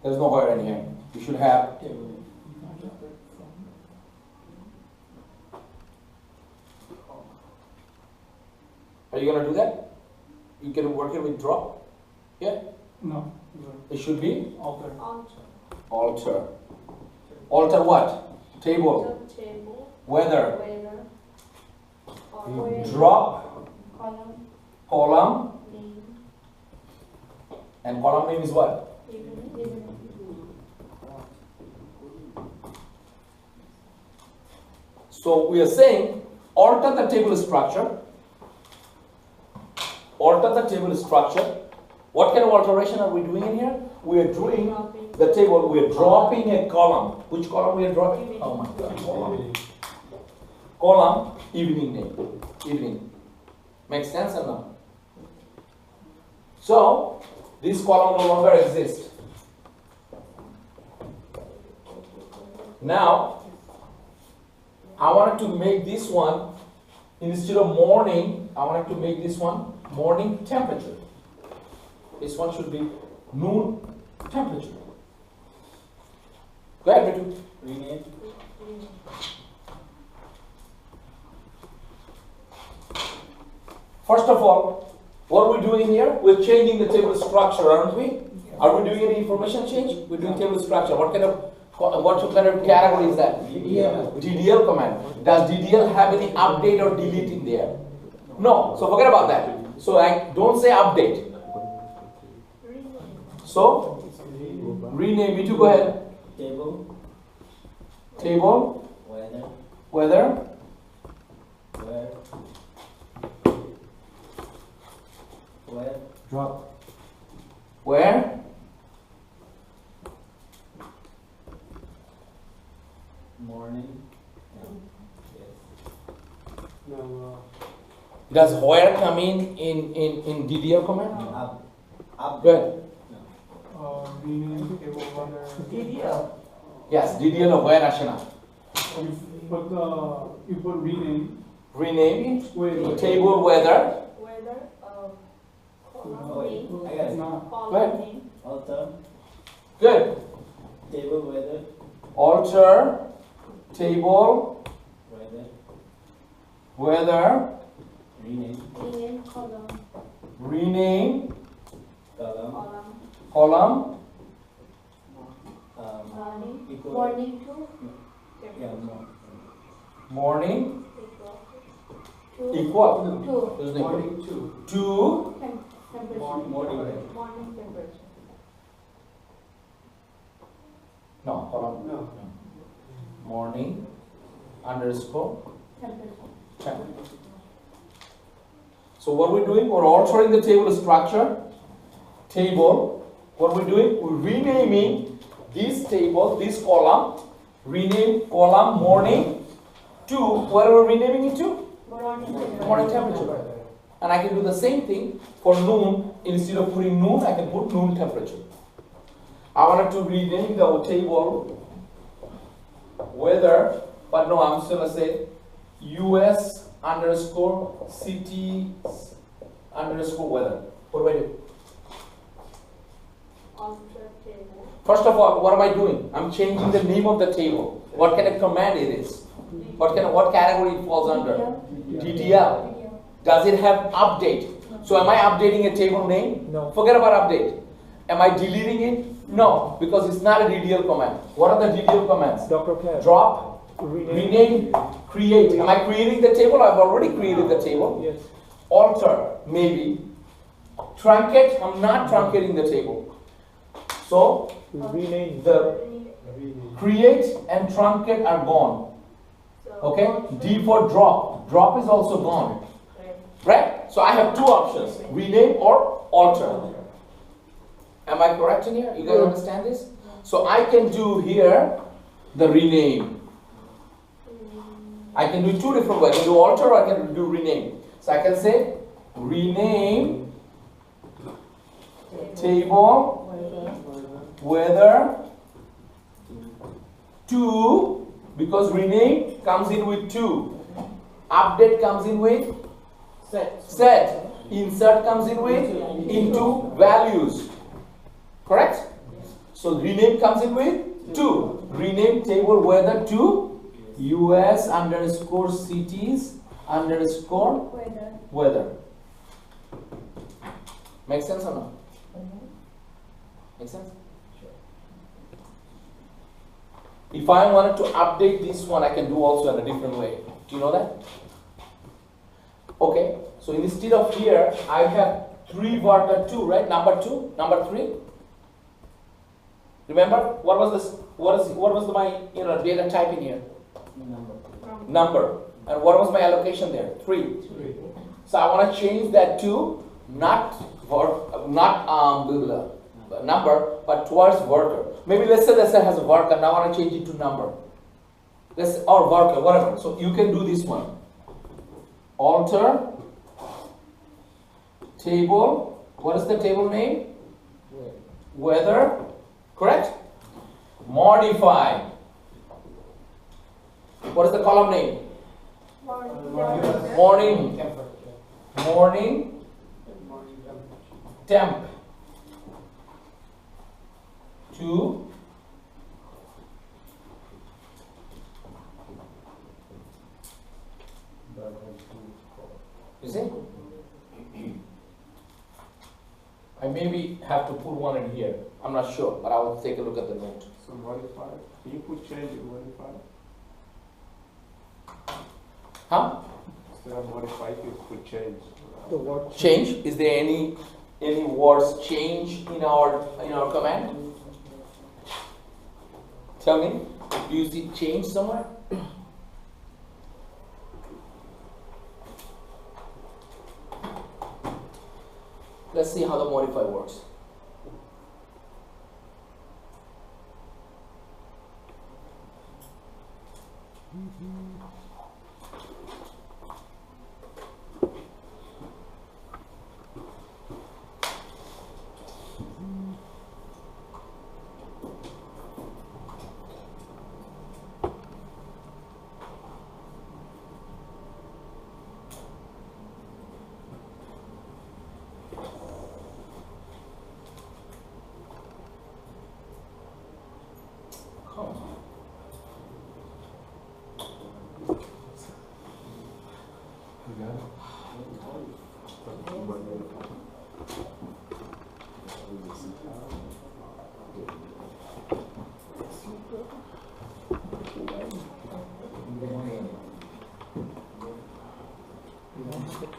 There's no where in here. You should have. Are you gonna do that? You can work it with drop? Yeah? no It should be alter alter. Alter what? Table. Table, Weather. weather, Drop. column, Column. name, And column name is what? evening. So we are saying alter the table structure. Alter the table structure. What kind of alteration are we doing in here? We are doing the table, we are dropping a column. Which column we are dropping? Oh my god, column. Column, evening name. Evening. Makes sense or not? So, this column no longer exists. Now, I wanted to make this one, instead of morning, I wanted to make this one morning temperature. This one should be noon temperature. Go ahead, Bitu. Rename. First of all, what are we doing here? We're changing the table structure, aren't we? Are we doing any information change? We're doing table structure. What kind of category is that? DDL. DDL command. Does DDL have any update or delete in there? No. So forget about that. So I don't say update. So rename it to go ahead. Table. Table. Weather. Weather. Where. Where. Drop. Where? Morning. Does where come in DDL command? Up. Go ahead. rename table weather DDL. Yes, DDL of where আসে না? You put rename. Rename Wait. table weather. Whether, column Wait, name, I got it. No. Go ahead. column name, Alter, Good. table weather, Alter table weather, weather. rename, rename column, Rename column, column, column morning, equal, morning to, yeah, no, morning to, equal to, There's no equal. Morning two. To temperature, morning, morning temperature. no column No. morning underscore Temperature. temp. So what we're doing, we're altering the table structure. Table, what we're doing, we're renaming this table, this column, rename column morning to, what are we renaming it to? Morning temperature. Morning temperature. And I can do the same thing for noon. Instead of putting noon, I can put noon temperature. I wanted to rename the table weather, but no, I'm still gonna say US underscore city underscore weather. What do I do? Alter table. First of all, what am I doing? I'm changing the name of the table. What kind of command it is? What category it falls under? DDL. Does it have update? So am I updating a table name? No. Forget about update. Am I deleting it? No, because it's not a DDL command. What are the DDL commands? Dr. Kev. Drop, Rename. rename, create. Am I creating the table? I've already created the table. Yes. Alter, maybe. Truncate, I'm not truncating the table. So Rename. the create and truncate are gone. Okay? D for drop. Drop is also gone. Right? So I have two options, rename or alter. Am I correct in here? You guys understand this? So I can do here the rename. I can do two different ways. I can do alter or I can do rename. So I can say rename table weather to, because rename comes in with two. Update comes in with set. Insert comes in with into values. Correct? So rename comes in with two. Rename table weather to US underscore cities underscore weather. Make sense or no? Make sense? If I wanted to update this one, I can do also in a different way. Do you know that? Okay, so instead of here, I have 3 worker 2, right? Number 2, number 3. Remember, what was this? What was my data type in here? Number. And what was my allocation there? 3. So I want to change that to not number, but towards worker. Maybe let's say that has a worker. Now I want to change it to number. Or worker, whatever. So you can do this one. Alter table. What is the table name? Weather. Correct? Modify. What is the column name? Morning. Morning temp to you see? I maybe have to put one in here. I'm not sure, but I will take a look at the note. So modify, can you put change in modify? Huh? Instead of modify, you put change. The word Change. Is there any words change in our command? Tell me. Do you see change somewhere? Let's see how the modify works. The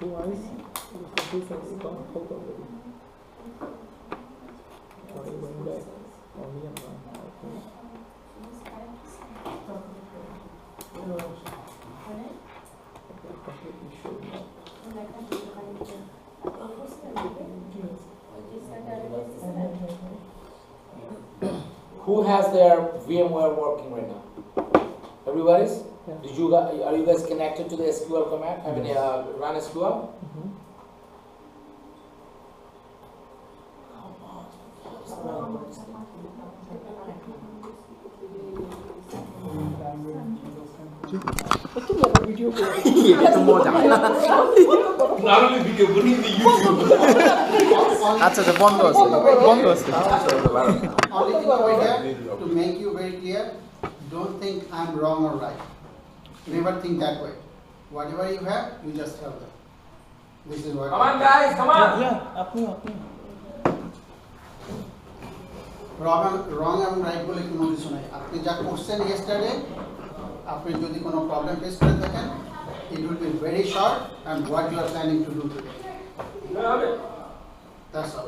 2 eyes. This is gone. Hold on. Are you going back? Only on one. Completely sure now. Who has their VMware working right now? Everybody's? Yeah. Are you guys connected to the SQL command? I mean, run SQL? আচ্ছা আচ্ছা বন্ধ আছে বন্ধ আছে Only thing over here, to make you very clear, don't think I'm wrong or right. Never think that way. Whatever you have, you just tell them. This is what. Come on, guys, come on! আপনি Wrong and right বলে কোনো কিছু নাই। আপনি যা করছেন yesterday, আপনি যদি কোনো problem face করে থাকেন, it will be very short and what you are planning to do today. That's all.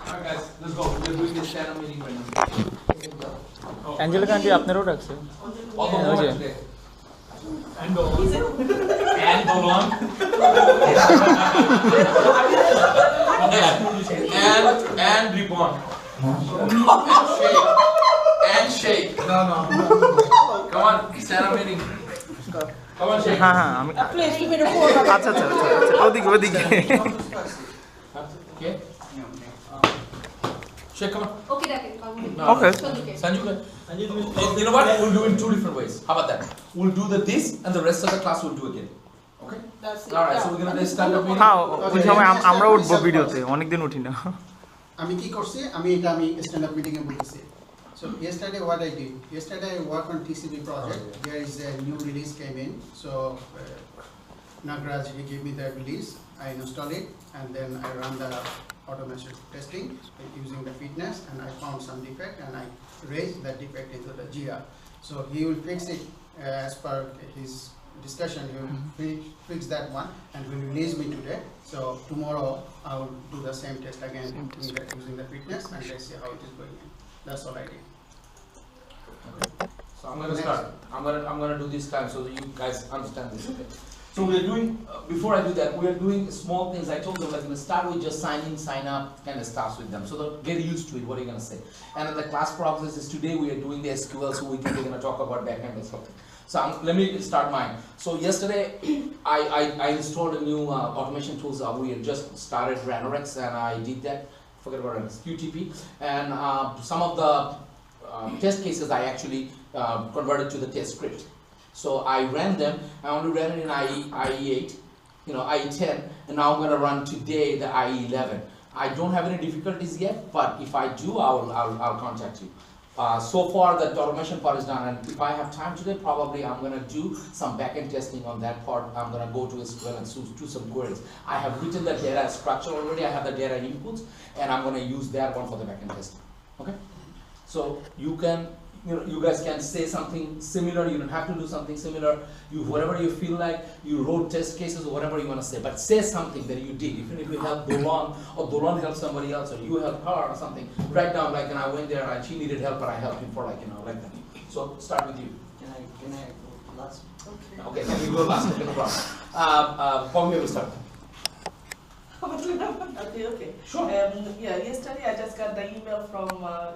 Alright guys, let's go. We're doing this channel meeting right now. Angelica aunty আপনারও রাখছে All the Yeah, more okay. today. And Dolan. And Dolan. And Ripon. And Shake. No. Come on, Sarah meeting. Come on, Shake. হ্যাঁ হ্যাঁ আমি আচ্ছা আচ্ছা আচ্ছা ওদিকে Okay. Shake, come on. Okay, that can come. No, Okay. Sanju, you know what? We'll do it in 2 different ways. How about that? We'll do this and the rest of the class we'll do again. Okay? That's it. Alright, so we're gonna start the meeting. হ্যাঁ ওই সময় আমরা উঠবো ভিডিওতে অনেকদিন উঠি না আমি কি করছি আমি stand up meeting এ বলতেছি so yesterday what I did yesterday I worked on TCP project there is a new release came in so Nagraj he gave me the release I installed it and then I run the automation testing using the fitness and I found some defect and I raised that defect into the GR so he will fix it as per his discussion he will fix that one and will release me today so tomorrow I will do the same test again using the fitness and let's see how it is going in. That's all I did. So I'm gonna start. I'm gonna do this time so that you guys understand this. Okay? So we're doing before I do that, we're doing small things. I told them like gonna start with just sign in, sign up, kind of starts with them. So they'll get used to it. What are you gonna say? And then the class process is today we are doing the SQL, so we're gonna talk about backend and something. So let me start mine. So yesterday I installed a new automation tools. We had just started Ranorex and I did that. Forget about it. QTP and some of the test cases I actually converted to the test script. So I ran them. I only ran it in IE8, IE10, and now I'm going to run today the IE11. I don't have any difficulties yet, but if I do, I'll contact you. So far, the automation part is done, and if I have time today, probably I'm going to do some backend testing on that part. I'm going to go to SQL and do some queries. I have written the data structure already. I have the data inputs, and I'm going to use that one for the backend testing. Okay? So you guys can say something similar. You don't have to do something similar. Whatever you feel like, you wrote test cases or whatever you want to say, but say something that you did. Even if you help Dolan or Dolan helped somebody else or you helped her or something, write down like, and I went there and she needed help, but I helped him for like like that. So start with you. Can I go last? Okay, can we go last? Okay, no problem. Paul, we will start. Okay. Sure. Yeah, yesterday I just got the email from our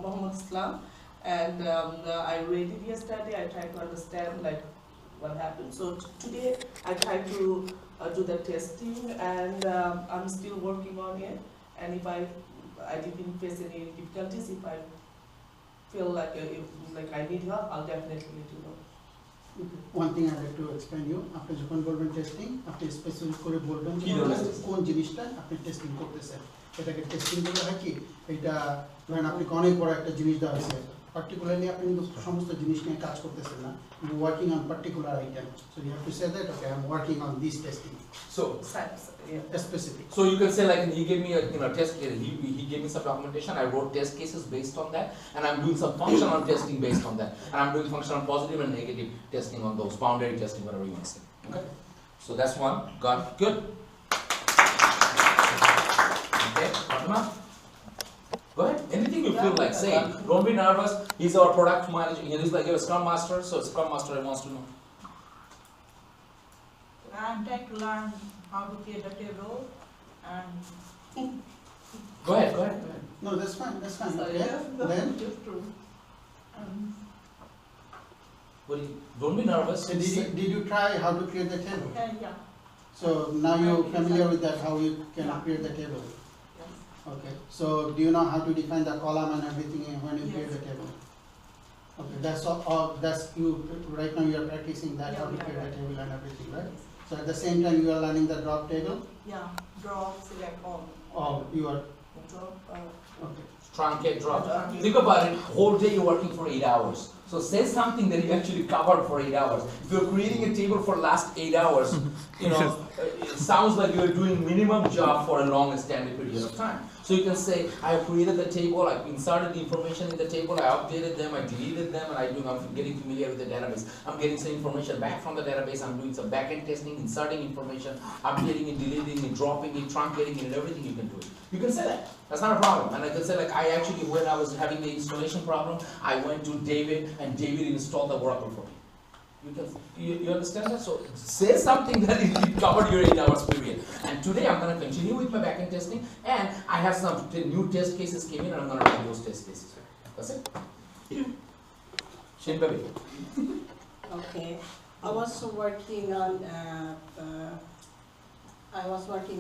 Muhammad Islam, and I read it yesterday. I tried to understand like what happened. So today I tried to do the testing, and I'm still working on it. And if I didn't face any difficulties, if I feel like I need help, I'll definitely let you know. one thing I like to explain you, আপনি যখন বলবেন testing, আপনি specific করে বলবেন যে কি ধরনের কোন জিনিসটা আপনি টেস্টিং করতেছেন। এটাকে টেস্টিং বলা হয় কি, এটা ধরেন আপনি অনেক বড় একটা জিনিস দেওয়া হয়েছে, পার্টিকুলারলি আপনি কিন্তু সমস্ত জিনিস নিয়ে কাজ করতেছেন না, you working on particular item, so you have to say that okay, I'm working on this testing, So specific. So you can say like he gave me a test. He gave me some documentation. I wrote test cases based on that, and I'm doing some functional testing based on that, and I'm doing functional positive and negative testing on those, boundary testing, whatever you want to say. Okay. So that's one. Got good. Okay. Fatima? Go ahead. Anything you feel like saying. Don't be nervous. He's our product manager. He's like a Scrum Master. So Scrum Master wants to know. I'm trying to learn how to create a table and Go ahead. Go ahead. No, that's fine, Sorry, okay. that's Then, just true. Don't be nervous. so did you try how to create the table? yeah. So now you're familiar with that, how you can Yeah. create the table? Yes. Okay, so do you know how to define the column and everything when you create Yes. the table? Okay, that's all, that's you, right now you are practicing that, how to Yeah, create the yeah. table and everything, right? So at the same time you are learning the drop table, Yeah. Draw, select all. or you are, Drop. okay. Truncate, drop. Think about it, whole day you're working for 8 hours. So say something that you actually covered for 8 hours. If you're creating a table for last 8 hours, you know, it sounds like you're doing minimum job for a long extended period of time. So you can say, I have created the table, I've inserted the information in the table, I updated them, I deleted them, and I'm getting familiar with the database. I'm getting some information back from the database, I'm doing some backend testing, inserting information, updating it, deleting it, dropping it, truncating it, and everything you can do it. You can say that. That's not a problem. And I can say like, I actually, when I was having the installation problem, I went to David and David installed the Oracle for me. You understand that? So say something that it covered your 8 hours period. And today I'm going to continue with my backend testing, and I have some new test cases came in, and I'm going to run those test cases. That's it. Shin Baby. Okay, I was working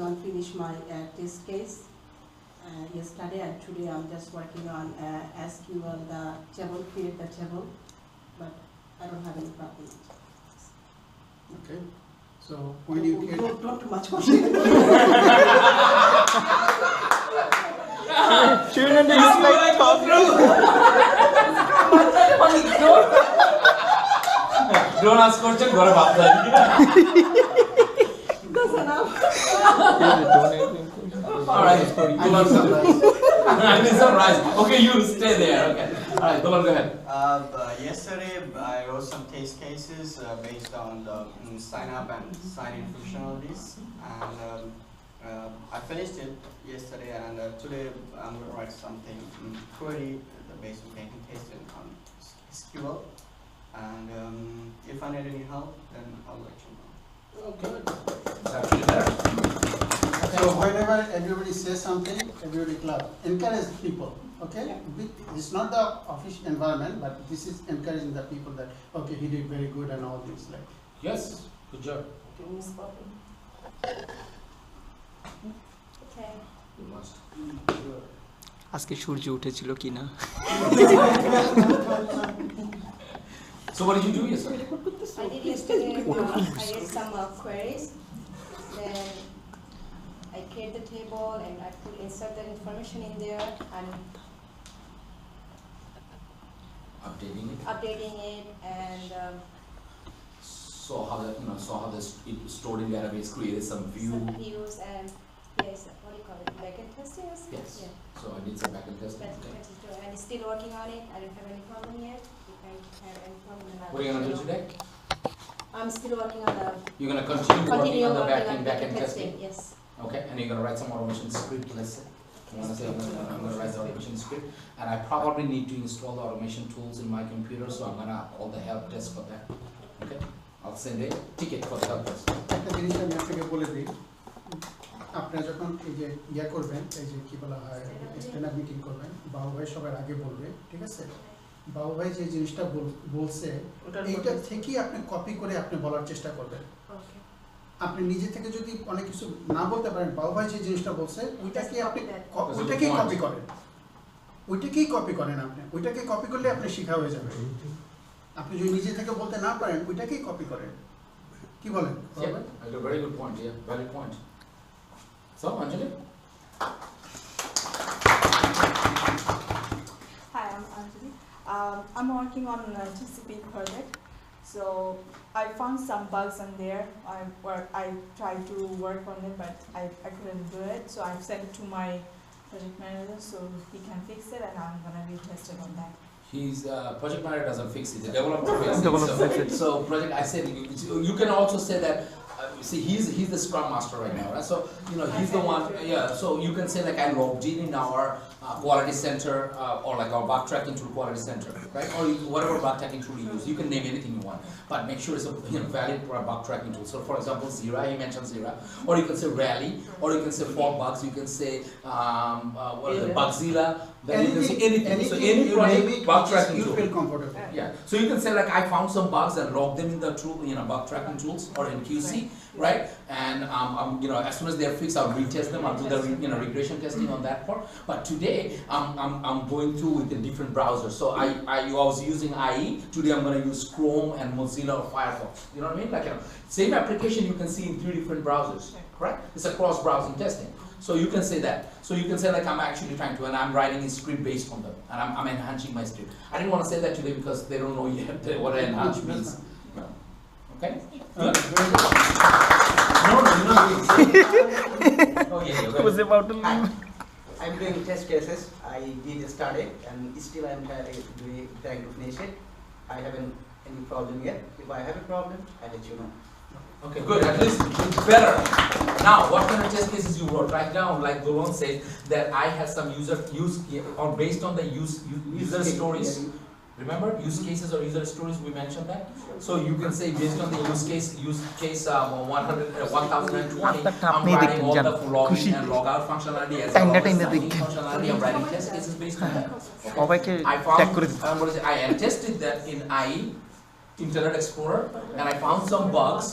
on finish my test case yesterday, and today I'm just working on SQL the table, create the table, but I don't have any problem. Okay, so when you create, Don't too much question. Shouldn't you like talking? Don't ask question, go to That's enough. Alright, I'm surprised. I'm surprised. Okay, you stay there. Okay. Alright, go ahead. Yesterday, I wrote some test cases based on the sign up and sign in functionalities, and I finished it yesterday, and today I'm going to write something query based on backend testing on SQL, and if I need any help, then I'll let you know. Okay. It's actually better. So whenever everybody says something, everybody clap. Encourage people, okay? It's not the official environment, but this is encouraging the people that, okay, he did very good and all this. Like, Yes, good job. Okay. You must. আজকে সূর্য উঠেছিল কিনা? So what did you do yesterday? I did yesterday. I did some queries. Then I create the table and I put insert the information in there and updating it and So how the it stored in database created some view. some views and yes, what do you call it? Backend testing? Or something? Yes. Yeah. So I did some backend testing. And still working on it. I don't have any problem yet. If I have any problem, then I'll What are you gonna do today? I'm still working on the You're gonna continue working on the working backend testing. Yes. Okay, and you're gonna write some automation script, let's say. I'm gonna write the automation script, and I probably need to install the automation tools in my computer, so I'm gonna call the help desk for that. Okay, I'll send a ticket for the help desk. একটা জিনিস আমি আপনাকে বলে দিই, আপনারা যখন এই যে ইয়া করবেন, এই যে কি বলা হয়, স্ট্যান্ড আপ মিটিং করবেন, বাবু ভাই সবার আগে বলবে, ঠিক আছে? বাবু ভাই যে জিনিসটা বলছে, এইটা থেকেই আপনি কপি করে আপনি বলার চেষ্টা করবেন। আপনি নিজে থেকে যদি অনেক কিছু না বলতে পারেন, বাবু ভাই যে জিনিসটা বলছে ওইটাকেই আপনি ওইটাকেই কপি করেন, ওইটাকেই কপি করেন আপনি, ওইটাকে কপি করলে আপনি শিখা হয়ে যাবে। আপনি যদি নিজে থেকে বলতে না পারেন ওইটাকেই কপি করেন কি বলেন Yeah, a very good point. Yeah, valid point. So, Anjali? Hi, I'm Anjali. I'm working on a TCP project. So I found some bugs in there. I tried to work on it, but I couldn't do it. So I've sent it to my project manager so he can fix it, and I'm gonna be tested on that. His project manager doesn't fix it. The developer fixes it. So project, I said you can also say that. See, he's the Scrum Master right now, right? So he's the one. Yeah. So you can say like I logged in our quality center or like our bug tracking tool quality center, right? Or whatever bug tracking tool you use. You can name anything you want, but make sure it's a valid bug tracking tool. So for example, Zira. He mentioned Zira, or you can say Rally, or you can say Fog Bugs. You can say what is it, Bugzilla. Then you can say anything. So any project bug tracking you tool. feel comfortable. Yeah. So you can say like I found some bugs and log them in the tool, bug tracking tools or in QC, right? And as soon as they're fixed, I'll retest them. I'll do the regression testing on that part. But today I'm going through with a different browser. So I was using IE. Today I'm going to use Chrome and Mozilla or Firefox. You know what I mean? Like same application you can see in 3 different browsers, correct? It's a cross-browsing testing. So you can say that. So you can say like I'm actually trying to, and I'm writing a script based on them, and I'm enhancing my script. I didn't want to say that today because they don't know yet what enhance means. Okay? Very good. No, oh yeah. Was about to Hi. I'm doing test cases. I did study and still I'm trying to finish it. I haven't any problem yet. If I have a problem, I'll let you know. Okay, good. At least it's better. Now, what kind of test cases you wrote? Write down, like Dolon said, that I had some or based on the user stories. Remember, use cases or user stories, we mentioned that. So you can say based on the use case 1020, I'm writing all the login and logout functionality as well as signing functionality. I'm writing test cases based on that. I tested that in IE, Internet Explorer, and I found some bugs.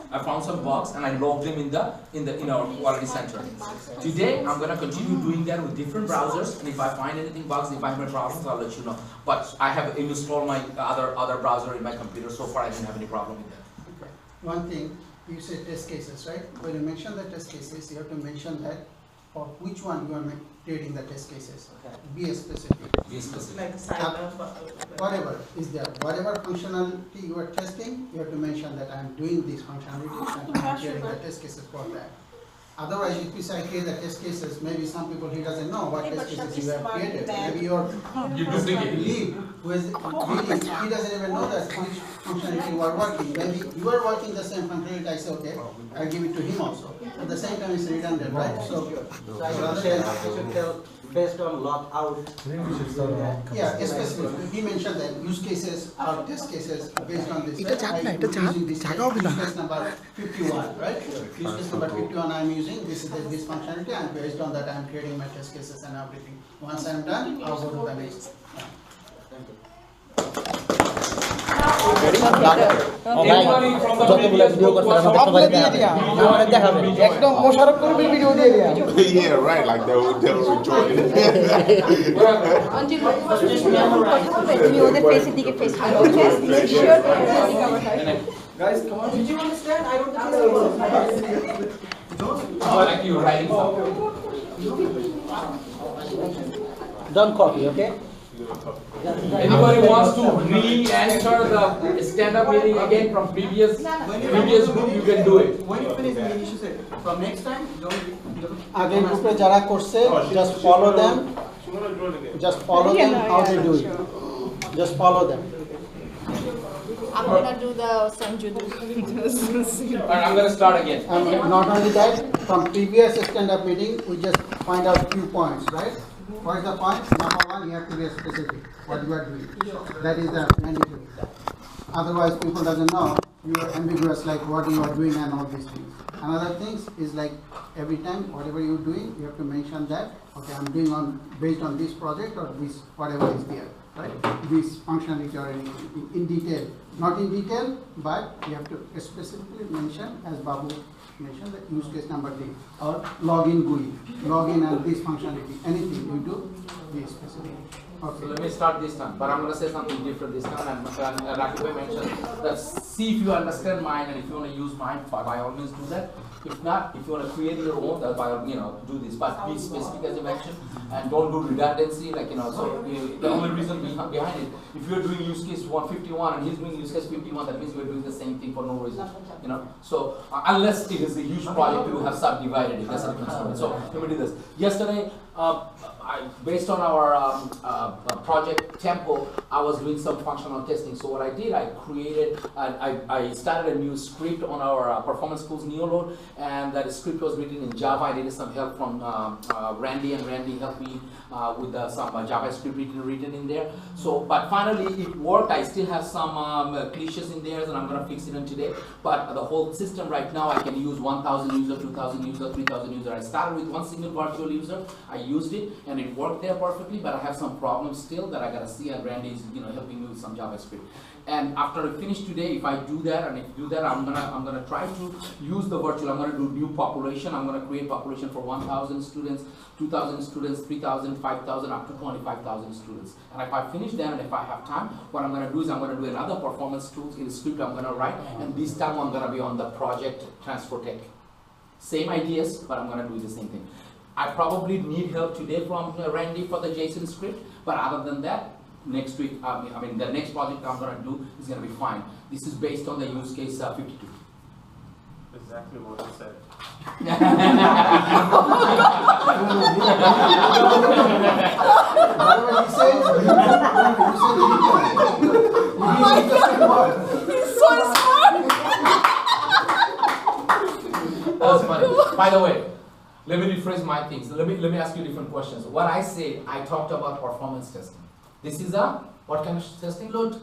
And I logged them in our quality center. Today I'm gonna continue doing that with different browsers, and if I find anything bugs, if I have any problems, I'll let you know. But I have installed my other browser in my computer. So far I didn't have any problem with that. Okay. One thing, you say test cases, right? When you mention the test cases, you have to mention that for which one you are creating the test cases. Okay. Be specific. Be specific. Like sign up. Whatever is there, whatever functionality you are testing, you have to mention that I am doing this functionality and I am creating the test cases for that. Otherwise, if you say create the test cases, maybe some people he doesn't know what test cases you have created. Maybe your lead who is reading, he doesn't even know that which functionality you are working. Maybe you are working the same functionality. I say okay, I give it to him also. At the same time, it's redundant, right? So I should tell based on log out. yeah, especially he mentioned that use cases or test cases based on this. Right? Use case number 51, right? Use case number 51 I'm using. This is this functionality, and based on that I'm creating my test cases and everything. Once I'm done, I'll go to the next. Thank you. Yeah, right. Like they'll enjoy it. Guys, come on. Did you understand? I don't think Like you writing something. Don't copy, okay? Anybody wants to re-enter the stand-up meeting again from previous group, you can do it. When you finish the meeting, you say, from next time, don't. Again, groupe jara korse, just follow them. Just follow them how they do it. Just follow them. I'm gonna do the Sanjudu. Alright, I'm gonna start again. And not only that, from previous stand-up meeting, we just find out few points, right? What is the point? Number one, you have to be specific what you are doing. That is the mandatory. Otherwise, people doesn't know. You are ambiguous, like what you are doing and all these things. Another thing is like every time, whatever you're doing, you have to mention that, okay, I'm doing based on this project or this, whatever is there. right? This functionality are in detail, not in detail, but you have to specifically mention, as Babu mentioned, the use case number 3 or login GUI, login and this functionality, anything you do, be specific. Okay. So let me start this time, but I'm going to say something different this time. And Rakibai mentioned that see if you understand mine, and if you want to use mine, by all means do that. If not, if you want to create your own, by all, do this. But be specific as you mentioned, and don't do redundancy. Like so the only reason behind it, if you're doing use case 151 and he's doing use case 51, that means we're doing the same thing for no reason. So unless it is a huge project, you have subdivided it. That's a different story. So let me do this. Yesterday, based on our project Tempo, I was doing some functional testing. So what I did, I created, I started a new script on our Performance Schools Neoload, and that script was written in Java. I needed some help from Randy, and Randy helped me with some JavaScript written in there. So, but finally it worked. I still have some cliches in there, and I'm going to fix it in today. But the whole system right now, I can use 1,000 users, 2,000 users, 3,000 users. I started with one single virtual user. I used it, and it worked there perfectly, but I have some problems still that I gotta see, and Randy is helping me with some JavaScript. And after I finish today, if I do that, and if you do that, I'm gonna try to use the virtual. I'm gonna do new population. I'm gonna create population for 1,000 students, 2,000 students, 3,000, 5,000, up to 25,000 students. And if I finish that, and if I have time, what I'm gonna do is I'm gonna do another performance tools in a script I'm gonna write, and this time I'm gonna be on the project Transfer Tech. Same ideas, but I'm gonna do the same thing. I probably need help today from Randy for the JSON script, but other than that, next week, the next project I'm going to do is going to be fine. This is based on the use case 52. Exactly what I said. Whatever he says, He's so smart. That was funny. By the way, let me rephrase my things. Let me ask you different questions. What I said, I talked about performance testing. This is a what kind of testing? Load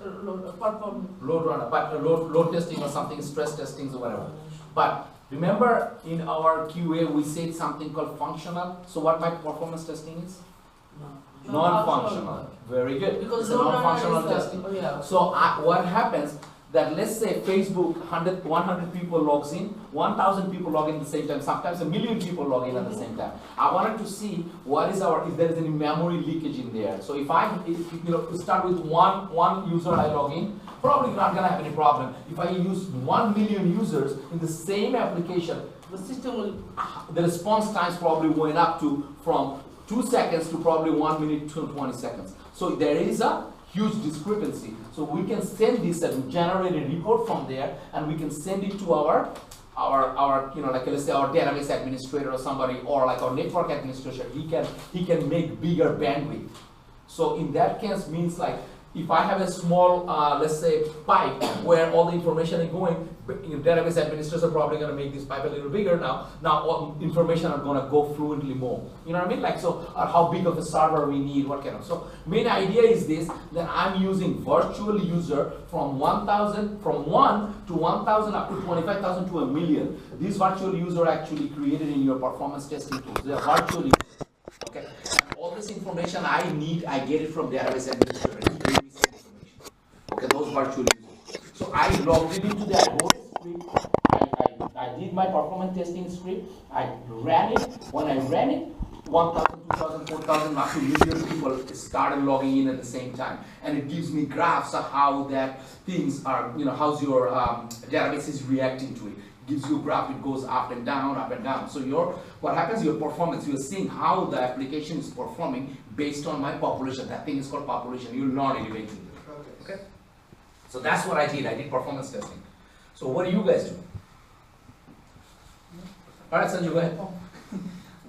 runner, but load testing or something, stress testing or whatever. But remember, in our QA we said something called functional. So what my performance testing is? Non-functional. Very good. Because it's a non-functional testing. So what happens? That let's say Facebook 100 people logs in, 1,000 people log in at the same time, sometimes 1 million people log in at the same time. I wanted to see what is if there is any memory leakage in there. So if start with one user I log in, probably not gonna have any problem. If I use 1 million users in the same application, the system will, the response times probably went up from 2 seconds to probably 1 minute to 20 seconds. So there is a huge discrepancy. So we can send this and generate a report from there, and we can send it to our like let's say our database administrator or somebody, or like our network administrator. He can make bigger bandwidth. So in that case means like if I have a small let's say pipe where all the information is going, database administrators are probably going to make this pipe a little bigger now. Now all information are going to go fluently more. You know what I mean? Like so, how big of a server we need, what kind of. So main idea is this, that I'm using virtual user from 1,000, from 1 to 1,000 up to 25,000 to 1 million. These virtual user actually created in your performance testing tools. They are virtual users. Okay. And all this information I need, I get it from database administrator. Okay, those virtual users. So I logged it into that whole script. I did my performance testing script. I ran it. When I ran it, 1,000, 2,000, 4,000, up to million people started logging in at the same time. And it gives me graphs of how that things are, how's your database is reacting to it. Gives you a graph, it goes up and down, up and down. So what happens, your performance, you're seeing how the application is performing based on my population. That thing is called population. You'll learn it eventually. Okay? So that's what I did. I did performance testing. So what do you guys do? All right, Sanju, go ahead.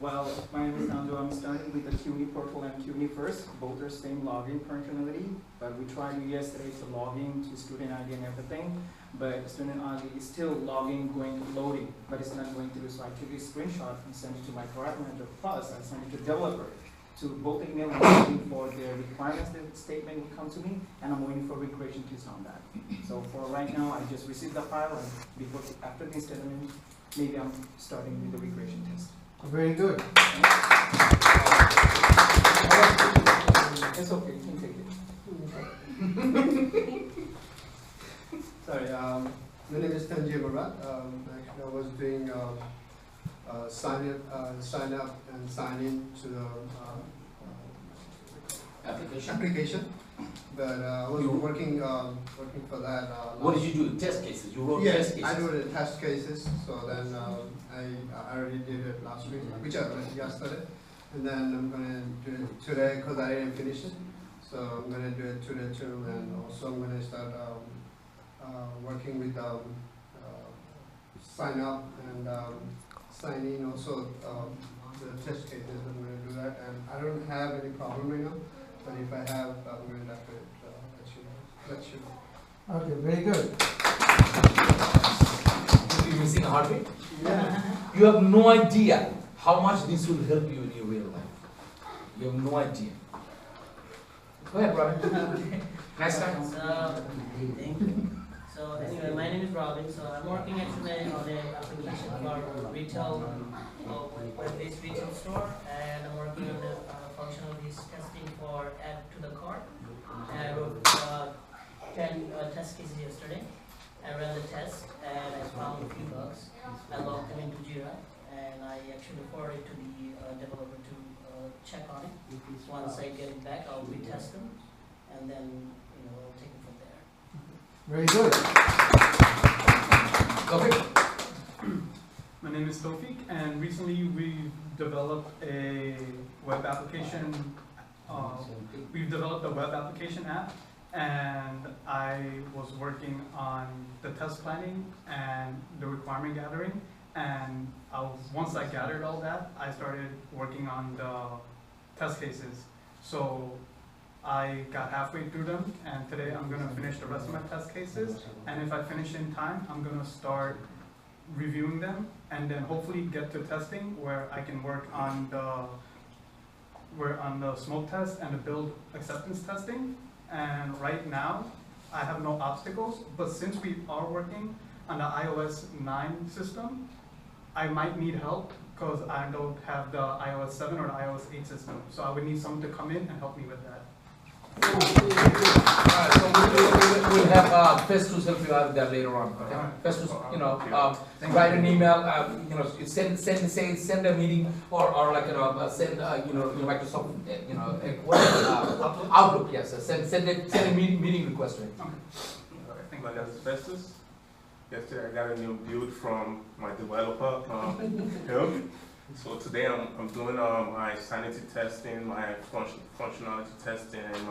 Well, my name is Nandu. I'm starting with the CUNY portal and CUNY first. Both are same login functionality, but we tried yesterday to log in to student ID and everything, but student ID is still logging, loading, but it's not going through. So I took a screenshot and sent it to my product manager. Plus, I sent it to developer. To both email and waiting for the requirements statement will come to me, and I'm waiting for regression test on that. So for right now, I just received the file, and after this statement, maybe I'm starting with the regression test. Very good. It's okay, you can take it. Hi, my name is Tanjay Barat. Actually, I was doing sign up and sign in to the application. But I was working for that. What did you do? Test cases? You wrote Yes, test cases? I wrote test cases. So then I already did it last week, which I read yesterday. And then I'm going to do it today because I didn't finish it. So I'm going to do it today too. And also I'm going to start working with sign up and sign in also the test cases. I'm going to do that. And I don't have any problem right now. But if I have, I'm going to have to let you know. Okay, very good. You're missing a heartbeat? Yeah. You have no idea how much this will help you in your real life. You have no idea. Go ahead, Robin. Nice time. Thank you. So anyway, my name is Robin. So I'm working actually on an application for retail, web-based retail store, and I'm working on the functionalities testing for add to the cart. And I wrote 10 test cases yesterday. I ran the test and I found a few bugs. I logged them into Jira and I actually forwarded to the developer to check on it. Once I get it back, I'll retest them and then I'll take it from there. Very good. Okay. My name is Tofik, and recently we developed a web application. We've developed a web application app, and I was working on the test planning and the requirement gathering. And once I gathered all that, I started working on the test cases. So I got halfway through them, and today I'm going to finish the rest of my test cases. And if I finish in time, I'm going to start reviewing them and then hopefully get to testing where I can work on the smoke test and the build acceptance testing. And right now, I have no obstacles, but since we are working on the iOS 9 system, I might need help because I don't have the iOS 7 or the iOS 8 system. So I would need someone to come in and help me with that. Alright, so we'll have Festus help you out with that later on. Okay? Festus, write an email, send a meeting or like send Microsoft Outlook. Yes, send a meeting request. Right? I think my name is Festus. Yesterday I got a new build from my developer, him. So today I'm doing my sanity testing, my functionality testing, and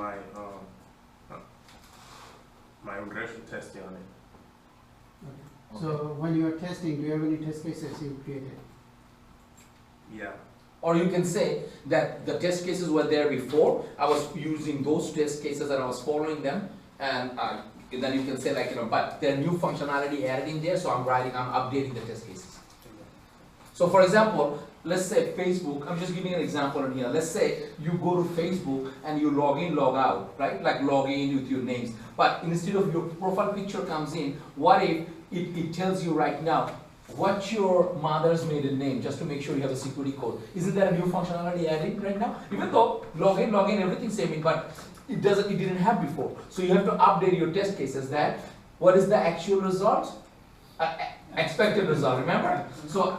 my regression testing on it. Okay. So when you are testing, do you have any test cases you created? Yeah. Or you can say that the test cases were there before. I was using those test cases and I was following them, and then you can say but there are new functionality added in there, so I'm updating the test cases. So for example, let's say Facebook, I'm just giving an example in here. Let's say you go to Facebook and you log in, log out, right? Like log in with your names. But instead of your profile picture comes in, what if it tells you right now, what's your mother's maiden name, just to make sure you have a security code. Isn't that a new functionality added right now? Even though log in, everything's same, but it didn't have before. So you have to update your test cases that what is the actual result? Expected result, remember? So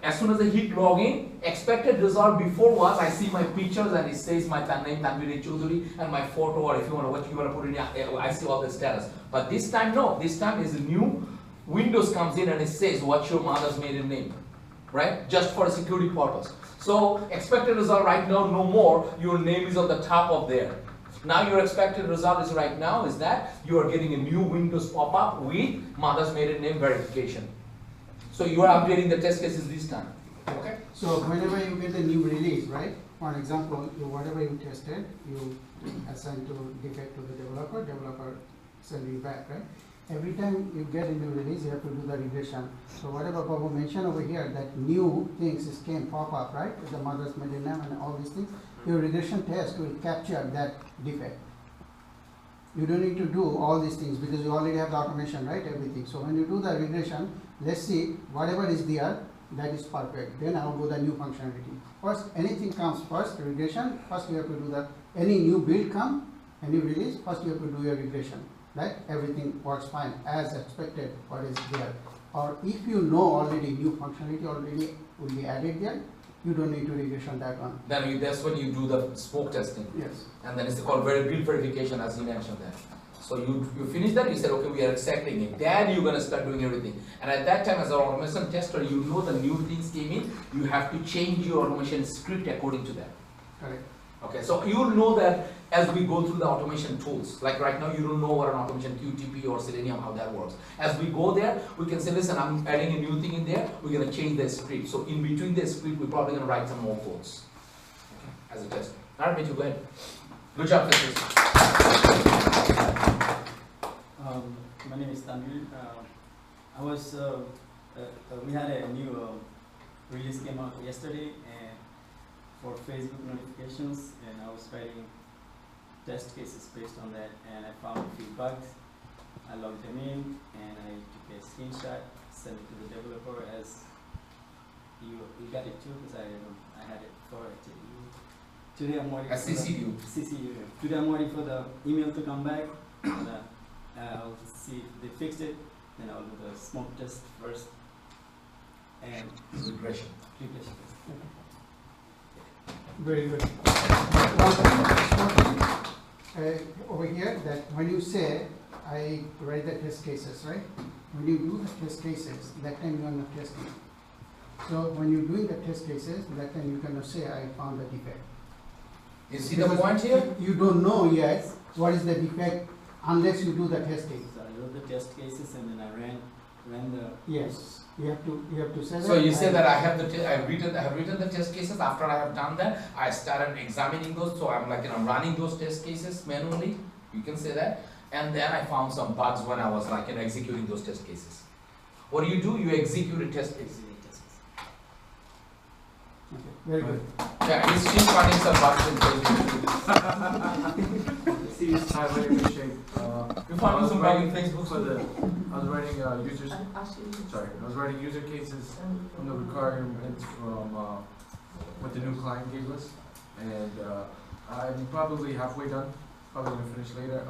as soon as I hit login, expected result before was I see my pictures and it says my name Tanvir Choudhury and my photo, or if you want to put in, I see all the status. But this time no, this time is a new Windows comes in and it says what's your mother's maiden name, right? Just for a security purpose. So expected result right now, no more, your name is on the top of there. Now your expected result is right now is that you are getting a new Windows pop-up with mother's maiden name verification. So you are updating the test cases this time. Okay? So whenever you get a new release, right? For example, whatever you tested, you assign to defect to the developer send you back, right? Every time you get a new release, you have to do the regression. So whatever Babu mentioned over here, that new things came pop up, right? With the mother's maiden name and all these things. Your regression test will capture that defect. You don't need to do all these things because you already have the automation, right? Everything. So when you do the regression, let's see whatever is there, that is perfect. Then I will go the new functionality. First, anything comes first, regression. First you have to do the, any new build come, any release, first you have to do your regression. right? Everything works fine as expected, what is there. Or if you know already new functionality already will be added there, you don't need to regression that one. Then that's when you do the smoke testing. Yes. And then it's called grid verification, as you mentioned that. So you finish that, you said, okay, we are accepting it. Then you're gonna start doing everything. And at that time, as an automation tester, you know the new things came in, you have to change your automation script according to that. Correct. Okay, so you'll know that as we go through the automation tools. Like right now, you don't know what an automation QTP or Selenium, how that works. As we go there, we can say, listen, I'm adding a new thing in there, we're gonna change the script. So in between the script, we're probably gonna write some more codes. Okay, as a tester. All right, Mitchell, go ahead. Good job, My name is Tanvir. We had a new release came out yesterday and for Facebook notifications, and I was writing test cases based on that, and I found a few bugs. I logged them in and I took a screenshot, sent it to the developer as you got it too, because I had it forwarded to you. Today I'm waiting CCU. Today I'm waiting for the email to come back. And, I'll see if they fixed it, then I'll do the smoke test first and regression. Very good. Over here, that when you say, I write the test cases, right? When you do the test cases, that time you are not testing. So when you're doing the test cases, that time you cannot say, I found the defect. You see the point here? You don't know yet what is the defect unless you do the testing. So I wrote the test cases and then I ran the. Yes, you have to say that. So you say that I have written the test cases. After I have done that, I started examining those. So I'm running those test cases manually. You can say that. And then I found some bugs when I was executing those test cases. What do? You execute a test case. Okay, very good. Yeah, he's still finding some bugs in Facebook. See, I really appreciate. You found some bugs in Facebook for the. I was writing users. Sorry, I was writing user cases from the requirements from what the new client gave us, and I'm probably halfway done. Probably gonna finish later.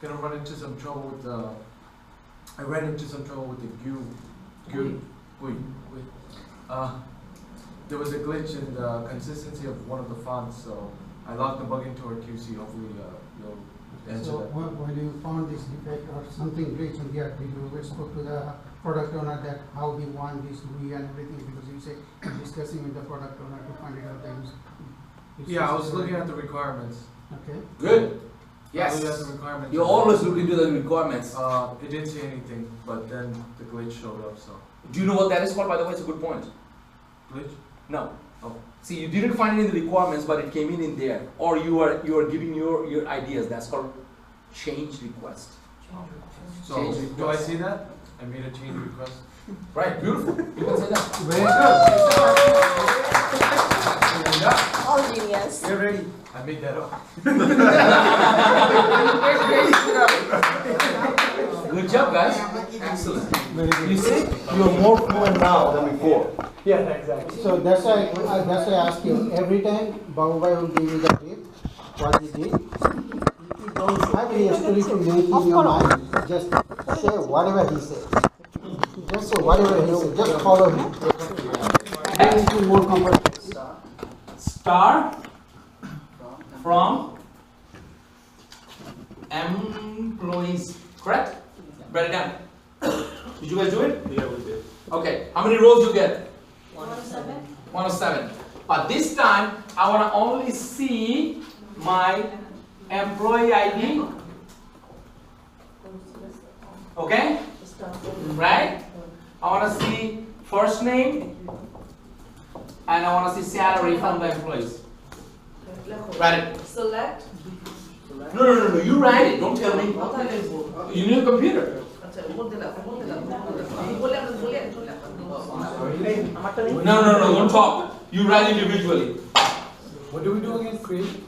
Gonna run into some trouble with the. I ran into some trouble with the GUI. There was a glitch in the consistency of one of the fonts, so I logged the bug into our QC. Hopefully, you'll answer So that. when you found this defect or something glitch in here, did you spoke to the product owner that how he want this GUI and everything, because you say discussing with the product owner to find it out things. Yeah, I was looking at the requirements. Okay. Good. Yes. You always look into the requirements. It didn't say anything, but then the glitch showed up. So. Do you know what that is called? By the way, it's a good point. Glitch? No. Oh. See, you didn't find it in the requirements, but it came in there, or you are giving your ideas. That's called change request. So Change do I see that? I made a change request. Right. Beautiful. You can say that. Very good. All genius. You're ready. I made that up. Good job, guys. Excellent. You see, you are more fluent now than before. Yeah, exactly. So that's why I ask you every time Babu Bhai will give you the tip, what he did. If you don't have any story to make in your mind, just say whatever he says. Just say whatever he says. Just follow him. Then it will be more comfortable. Star from employees. Correct? Write it down. Did you guys do it? Yeah, we did. Okay. How many rows you get? 107. 107. But this time, I want to only see my employee ID. Okay? Right? I want to see first name and I want to see salary from the employees. Write it. Select. No. You write it. Don't tell me. You need a computer. No. Don't talk. You write individually. What do we do again? Create?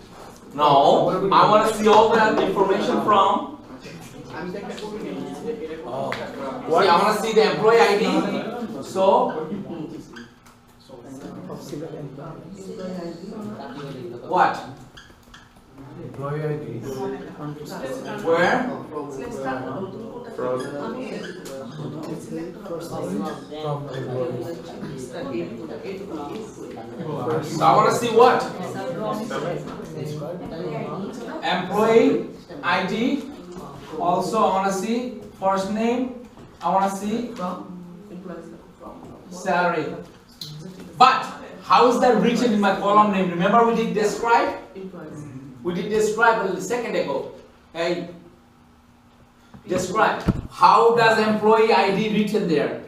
No. I want to see all that information from. See, I want to see the employee ID. So, what? Employee ID. Where? From So I want to see what? Employee ID. Also, I want to see first name. I want to see salary. But how is that written in my column name? Remember we did describe? We did describe a second ago. Hey, describe. How does employee ID written there?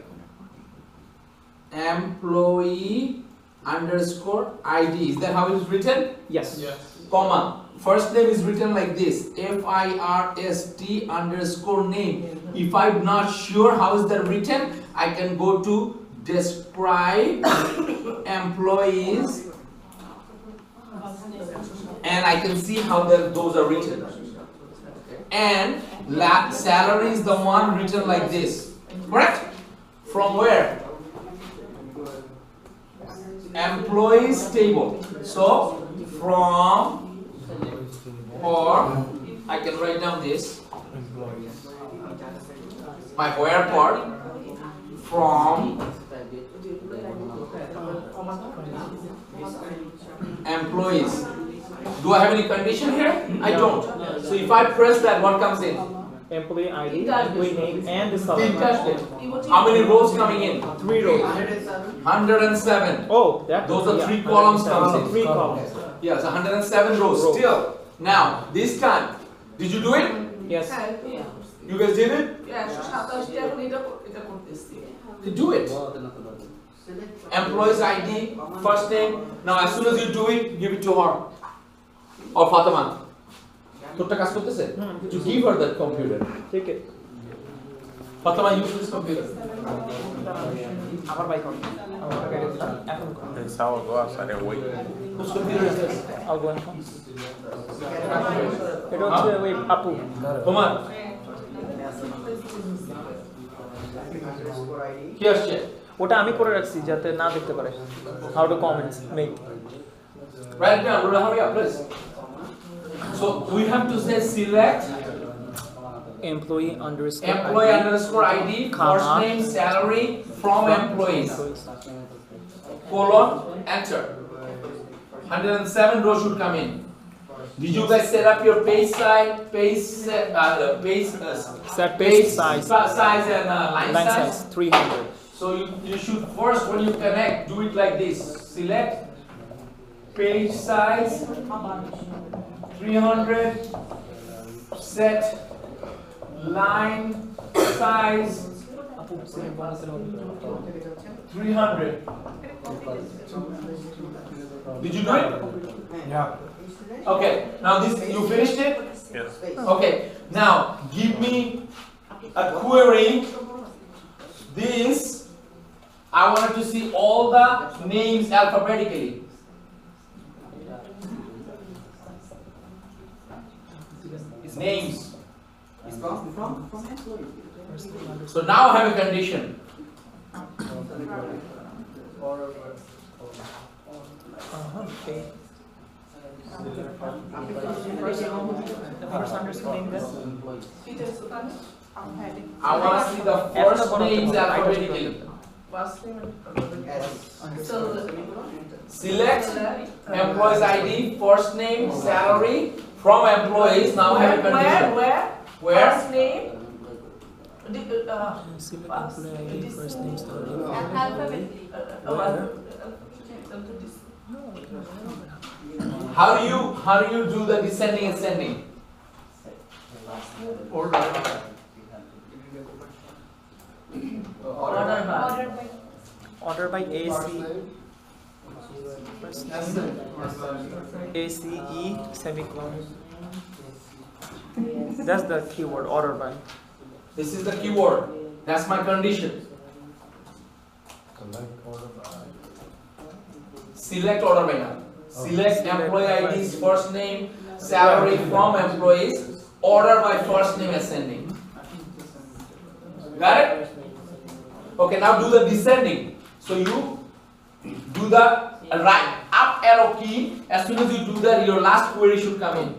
Employee underscore ID. Is that how it is written? Yes. Comma. First name is written like this. FIRST underscore name. If I'm not sure how is that written, I can go to describe employees and I can see how those are written. And salary is the one written like this. Correct? From where? Employees table. So from, or I can write down this, my where part, from employees. Do I have any condition here? I don't. So if I press that, what comes in? Employee ID, employee name, and the salary. Didn't touch it. How many rows coming in? 3 rows. 107. Oh, that. Those are 3 columns comes in. 3 columns. Yes, 107 rows. Still. Now, this time, did you do it? Yes. You guys did it? You do it. Employee's ID, first name. Now, as soon as you do it, give it to her. Or Fatima. To give her that computer. Take it. Fatima, use this computer. That's how I'll go outside and wait. Whose computer is this? I'll go and come. Wait, Apu. Come on. Here's check. ওটা আমি করে রাখছি যাতে না দেখতে পারে how to comments make. Write it down. Hurry up, please. So we have to say select employee underscore ID, first name, salary from employees. Colon, enter. 107 rows should come in. Did you guys set up your page size, size and line size? 300. So you should first, when you connect, do it like this. Select page size 300, set line size 300. Did you do it? Yeah. Okay, now this, you finished it? Yes. Okay, now give me a query. This, I wanted to see all the names alphabetically. Names. So now I have a condition. Okay. The first underscore name this. I want to see the first names alphabetically. Select employee's ID, first name, salary from employees. Now I have a condition. Where? First name. Select employee ID, first name, salary. How do you do the descending and ascending? Order by AC. First name. ACE semicolon. That's the keyword, order by. This is the keyword. That's my condition. Select order by now. Select employee ID's first name, salary from employees, order by first name ascending. Got it? Okay, now do the descending. So you do the right up arrow key. As soon as you do that, your last query should come in.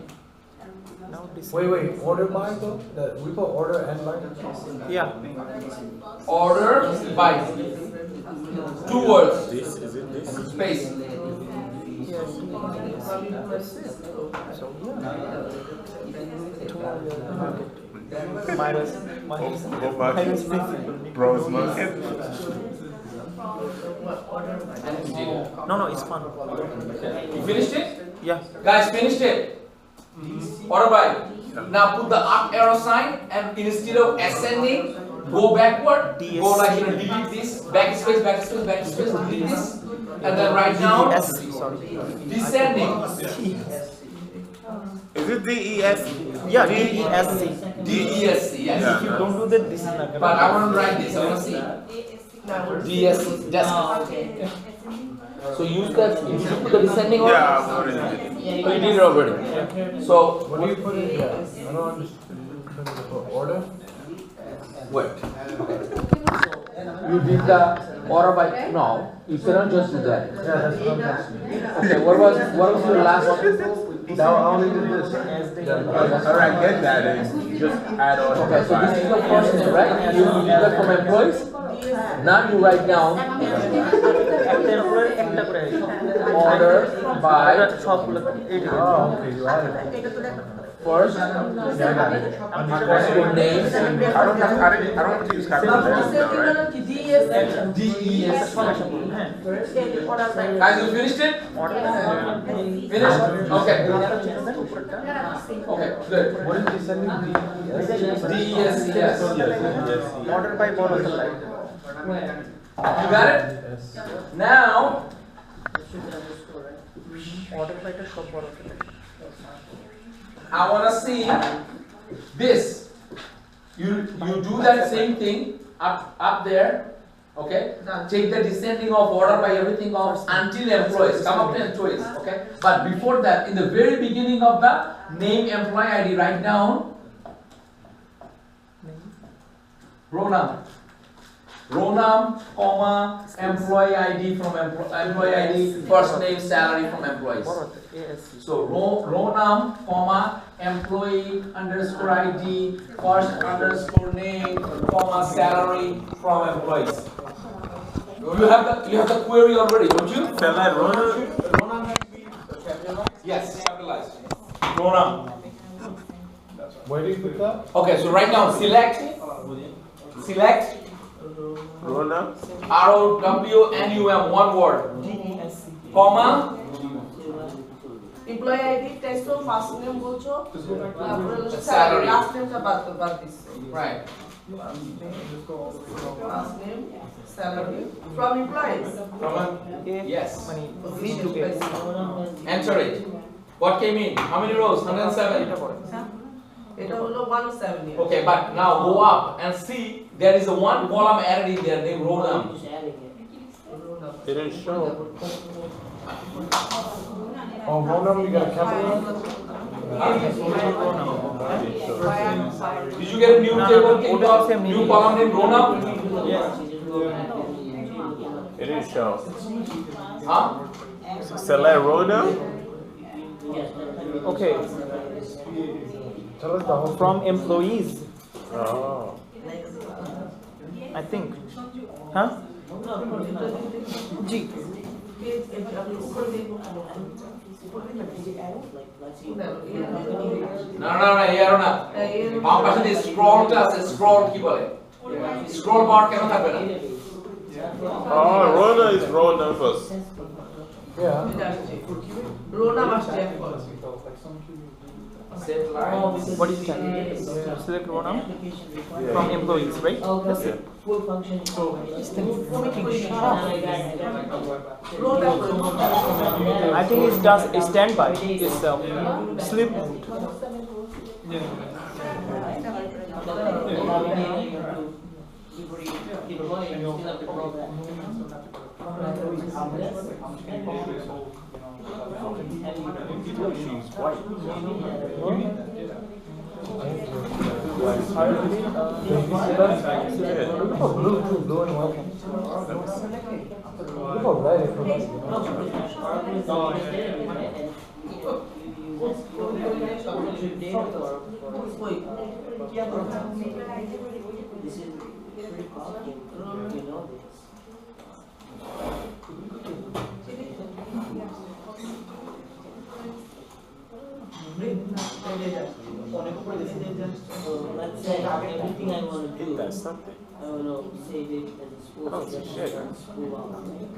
Wait, order by though? We put order and by? Yeah. Order by. 2 words. This is it. This Space. Minus Bros market. No, it's fun. You finished it? Yeah. Guys, finished it? Order by. Now put the up arrow sign and instead of ascending, go backward. Go like delete this, backspace, delete this. And then write down descending. Is it DES? Yeah, DESC. DESC, yes. Yeah, If you don't do that, this is not gonna. But I want to write this, I want to see. DESC, desk. So use that, you should put the descending order. Yeah, I've already did it. Oh, you did it already. So, What do you put in here? I don't understand. Order? wait. You did the order by, no, you cannot just do that. Yeah, that's what I'm asking. Okay, what was your last? Now I only did this. Alright, get that and just add on. Okay, so this is your first name, right? You did that for employees? Now you write down order by Oh, okay, you added it. first, Yeah, I got it. what's your name? I don't want to use capital letters now, right? DES. Guys, you finished it? Finished? Okay. Okay, good. What is descending DES, yes. Order by bonus. You got it? Now, Order by the shop order. I want to see this. You do that same thing up there. Okay. Take the descending of order by everything of until employees. Come up to employees. Okay. But before that, in the very beginning of the name employee ID, write down Ronam, comma, employee ID from employee ID, first name, salary from employees. So Ronam, comma, employee underscore ID, first underscore name, comma, salary from employees. You have the query already, don't you? Ronam has to be capitalized. Yes, capitalized. Ronam. Where do you put that? Okay, so right now select Rona. ROWNUM, one word, comma, Employee ID text of first name bocho, salary. last name ka baad this. Right. Last name, salary from employees. Yes. Enter it. What came in? How many rows? 107. Eta holo 107. Okay, but now go up and see there is a one column added in there named Ronam. It didn't show. Oh, Ronam, you got a capital? Did you get a new table, new column named Ronam? Yes. It didn't show. Huh? Select Rona. Okay. Tell us the whole From employees, Oh. I think. Huh? G. No, here Rona. How much is scroll class? Scroll ki bole? Scroll bar কেন থাকবে না? Oh, Rona is row numbers. Yeah. Rona must have first. What is that? Select Ronam from employees, right? Okay. Yeah. Full function. I think it's just a standby itself. Sleep mode. She's white. Blue and white. Look how red it is. This is pretty powerful. You know this. Let's say everything I want to do, That's something. I want to save it as a school. Oh, so shit. School out.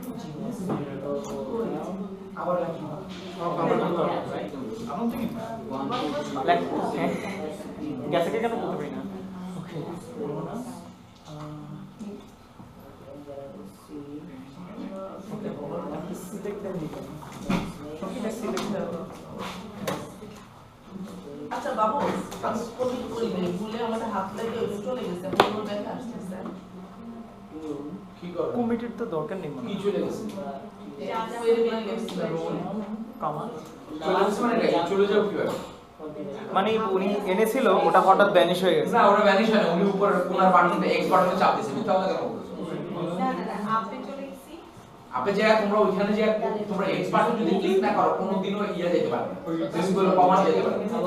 আচ্ছা বাবু আমি Covid করিনি ভুলে আমাদের হাত লেগে ওই চলে গেছে পুরো ব্যথা আসতেছে কি করে কমিটির তো দরকার নেই কি চলে গেছে চলে যাও কিভাবে মানে উনি এনেছিল ওটা হঠাৎ ভ্যানিশ হয়ে গেছে না ওটা ভ্যানিশ হয় না উনি উপর কোনার বাটনটা এক্স বাটনে চাপ দিয়েছে মিথ্যা কথা কেন বলছো আপনি যে তোমরা ওইখানে যে তোমরা এক্স বাটন যদি ক্লিক না করো কোনোদিনও ইয়া যেতে পারবে না সিম্বল কমান্ড যেতে পারবে না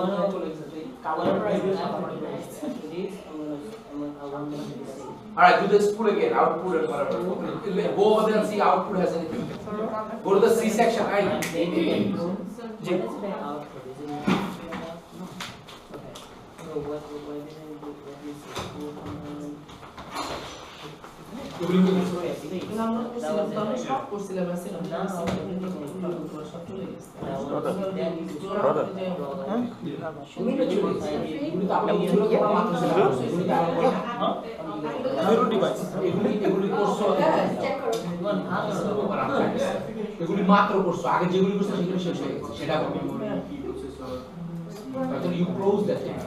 Alright, do the spool again, output and whatever. Go over there and see output has anything. Go to the C section, right? এগুলি মাত্র করছো আগে যেগুলি করছো সেগুলি শেষ হয়ে গেছে সেটা হবে তাহলে you close that thing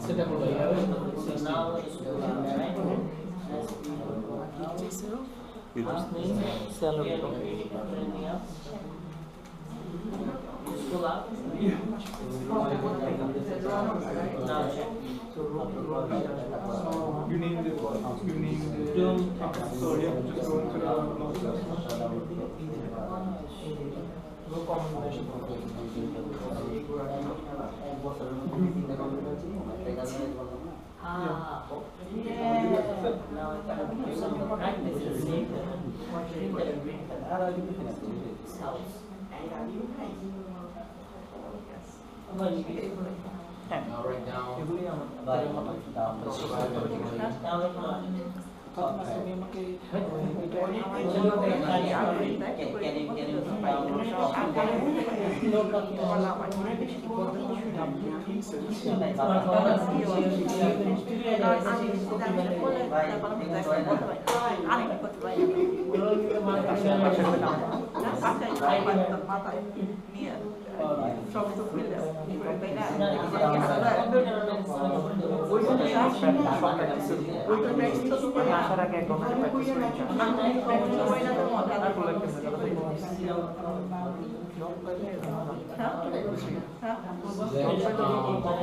সেটা করলে School out? Now check. You need the so yeah, just go into the no combination. Now some practices later. House. Now write down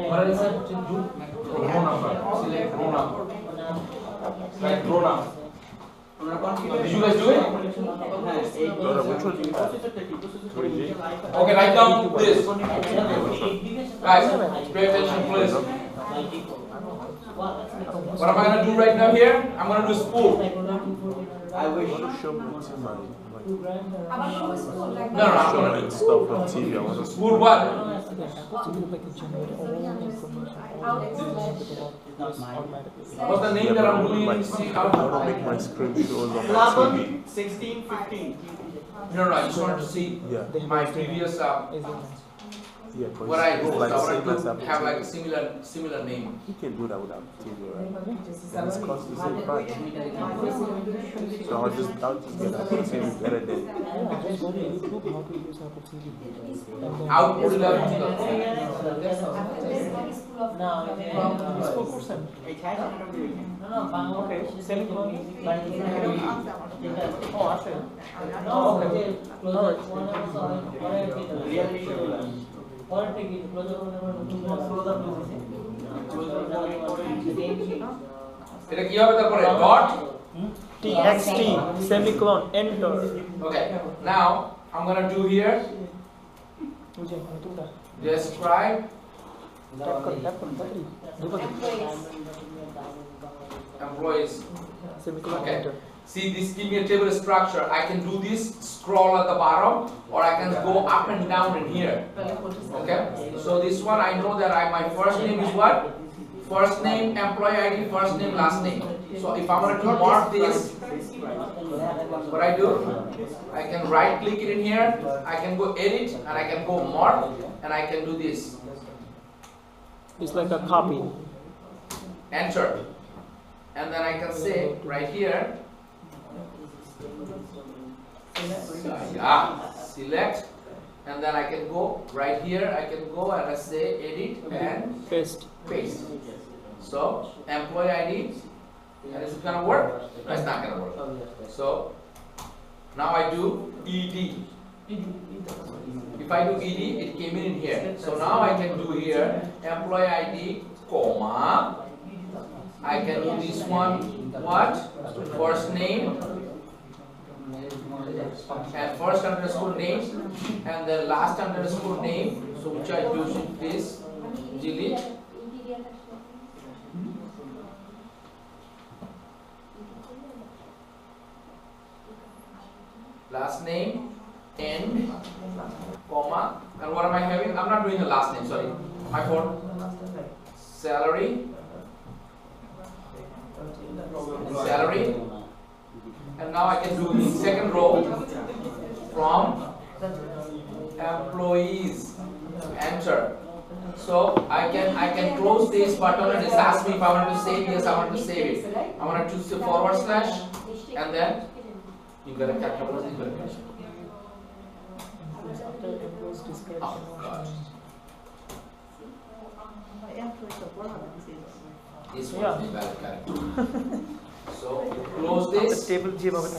what is it to do? Row number. Select row number. Right, row number. Did you guys do it? Okay, write down this. Guys, pay attention please. What am I going to do right now here? I'm going to do spool. I wish you show me my No, I'm going to do stuff on TV. I want to spool what? What's the name that I'm doing? I want to make my screen shows on my TV. 16, 15. No, I just wanted to see my previous Yeah, but what I wrote. like I same wanted as to Apple have TV. like a similar name. You can do that without TV, right? And it's cost the same price. So I'll just get Apple TV better than. Output will have এটা কি হবে তারপরে dot TXT semicolon enter. Okay, now I'm gonna do here describe employees. Okay. See, this give me a table structure. I can do this, scroll at the bottom, or I can go up and down in here. Okay. So this one I know that my first name is what? First name, employee ID, first name, last name. So if I want to mark this, what I do? I can right click it in here, I can go edit, and I can go mark, and I can do this. It's like a copy. Enter. And then I can say right here, select, and then I can go right here, I can go and I say edit and paste. So employee ID, and is it gonna work? No, it's not gonna work. So now I do ED. If I do ED, it came in here. So now I can do here employee ID, comma. I can do this one, what? First name, and first underscore name, and then last underscore name. So which I do should this, delete. Last name, end, comma, and what am I having? I'm not doing the last name, sorry. My fault. Salary, and now I can do the second row from employees, enter. So I can close this button and it asks me if I want to save. Yes, I want to save it. I want to choose the / and then you got a calculate. Oh God. This one is valid character. So close this.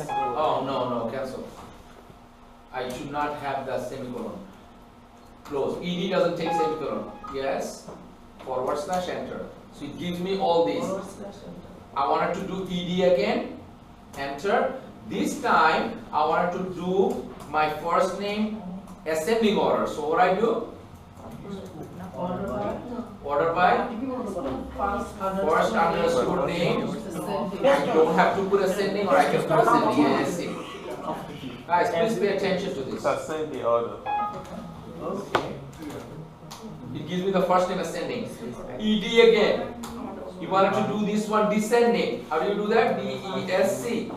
Oh no, cancel. I should not have the semicolon. Close. ED doesn't take semicolon. Yes. / enter. So it gives me all these. I wanted to do ED again. Enter. This time I wanted to do my first name ascending order. So what I do? Order by first underscore name. I don't have to put ascending, or I can put ascending. Yes. Guys, please pay attention to this. Ascending order. It gives me the first name ascending. ED again. You wanted to do this one descending. How do you do that? DESC.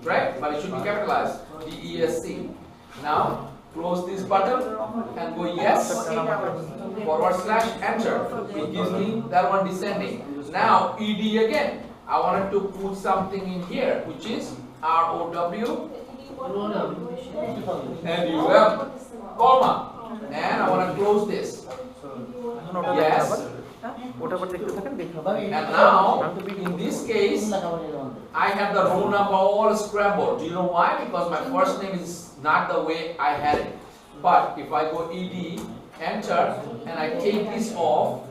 Right? But it should be capitalized. DESC. Now close this button and go yes. / enter. It gives me that one descending. Now ED again. I wanted to put something in here, which is ROW and UM, comma. And I want to close this. Yes. And now, in this case, I have the row number all scrambled. Do you know why? Because my first name is not the way I had it. But if I go ED, enter, and I take this off,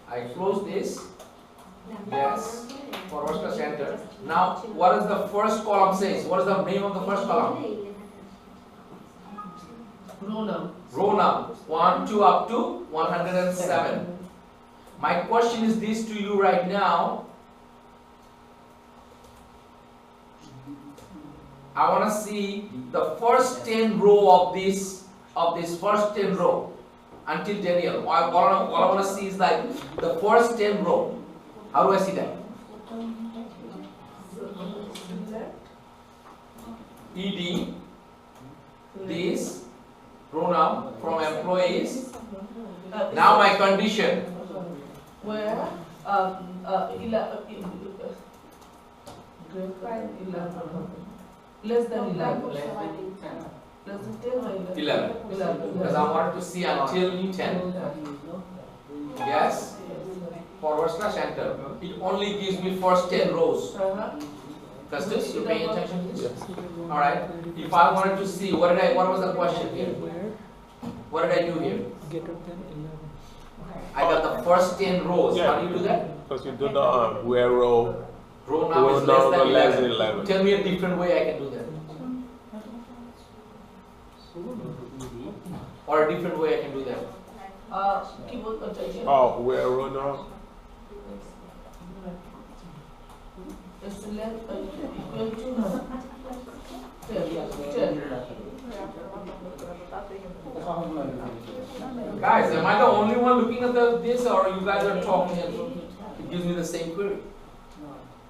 I close this. Yes. / enter. Now, what is the first column says? What is the name of the first column? Row number 1, 2 up to 107. My question is this to you right now. I want to see the first 10 row of this first 10 row until Daniel. All I want to see is like the first 10 row. How do I see that? ED, this, pronoun from employees. Now my condition. Where? Less than 11. Less than 10 or 11. Because I wanted to see until 10. Yes. / enter. It only gives me first 10 rows. Custis, you paying attention to this? Yes. Alright. If I wanted to see what was the question here? What did I do here? I got the first 10 rows. How do you do that? Because you do the where row Row number is less than 11. 11. Tell me a different way I can do that. Or a different way I can do that. Keyboard attention. Oh, where row now? It's left equal to 10. Guys, am I the only one looking at this, or you guys are talking and it gives me the same query?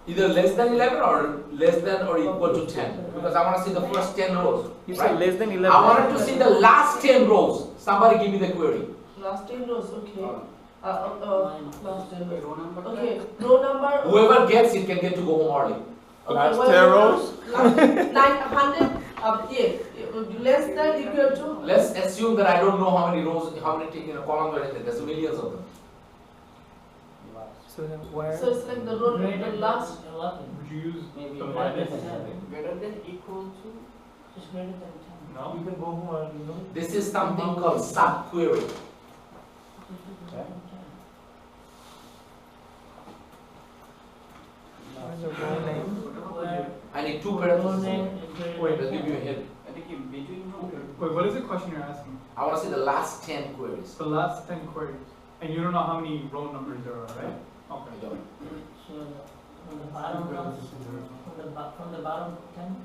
Either less than 11 or less than or equal to 10. Because I want to see the first 10 rows. You said less than 11. I wanted to see the last 10 rows. Somebody give me the query. Last 10 rows, okay. Last 10 rows. Okay, row number. Whoever gets it can get to go home early. Last 10 rows? 900, yeah, less than equal to. Let's assume that I don't know how many rows, how many columns are in there. There's millions of them. So then where? So it's like the row the last. Would you use Maybe the greater minus? than 10. Greater than equal to? Just greater than 10. No. You can go home early, no? This is something called subquery. Where's the row name? I need two parentheses. Wait, let's give you a hint. Wait, what is the question you're asking? I want to see the last 10 queries. The last 10 queries. And you don't know how many row numbers there are, right? Okay. So from the bottom from the bottom 10?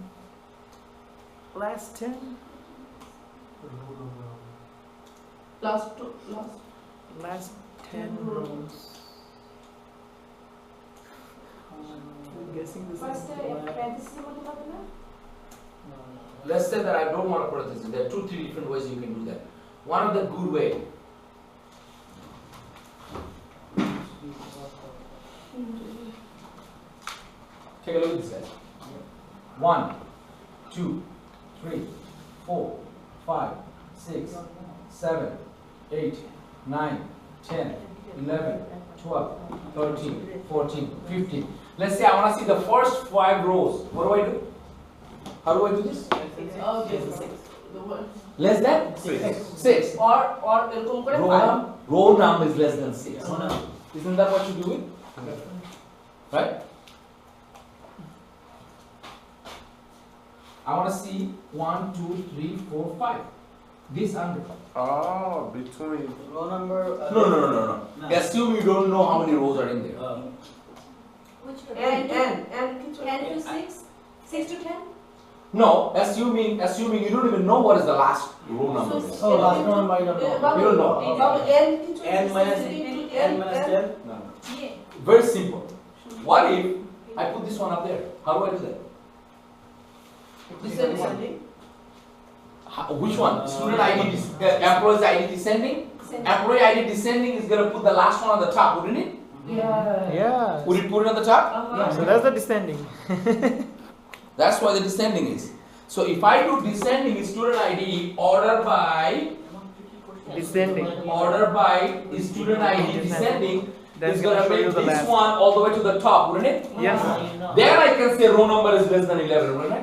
Last 10? Last 10 rows. I'm guessing this is. Let's say that I don't want a parenthesis. There are 2-3 different ways you can do that. One of the good way. Take a look at this, guys. 1, 2, 3, 4, 5, 6, 7, 8, 9, 10, 11, 12, 13, 14, 15. Let's say I want to see the first 5 rows. What do I do? How do I do this? Less than 6. Or row num is less than 6. Isn't that what you do it? Right? I want to see 1, 2, 3, 4, 5. This under. Oh, between Row number. No. Assume you don't know how many rows are in there. N to 6? 6 to 10? No, assuming you don't even know what is the last row number. Oh, last row number I don't know. You don't know. N minus 10? No. Very simple. What if I put this one up there? How do I do that? Which one? Student ID, employee's ID descending? Employee ID descending is going to put the last one on the top, wouldn't it? Yeah. Would it put it on the top? Yeah, so that's the descending. That's why the descending is. So if I do descending is student ID order by descending. Order by is student ID descending. That's is going to make the this last. one all the way to the top, wouldn't it? Yes. Then I can say row number is less than 11, wouldn't I?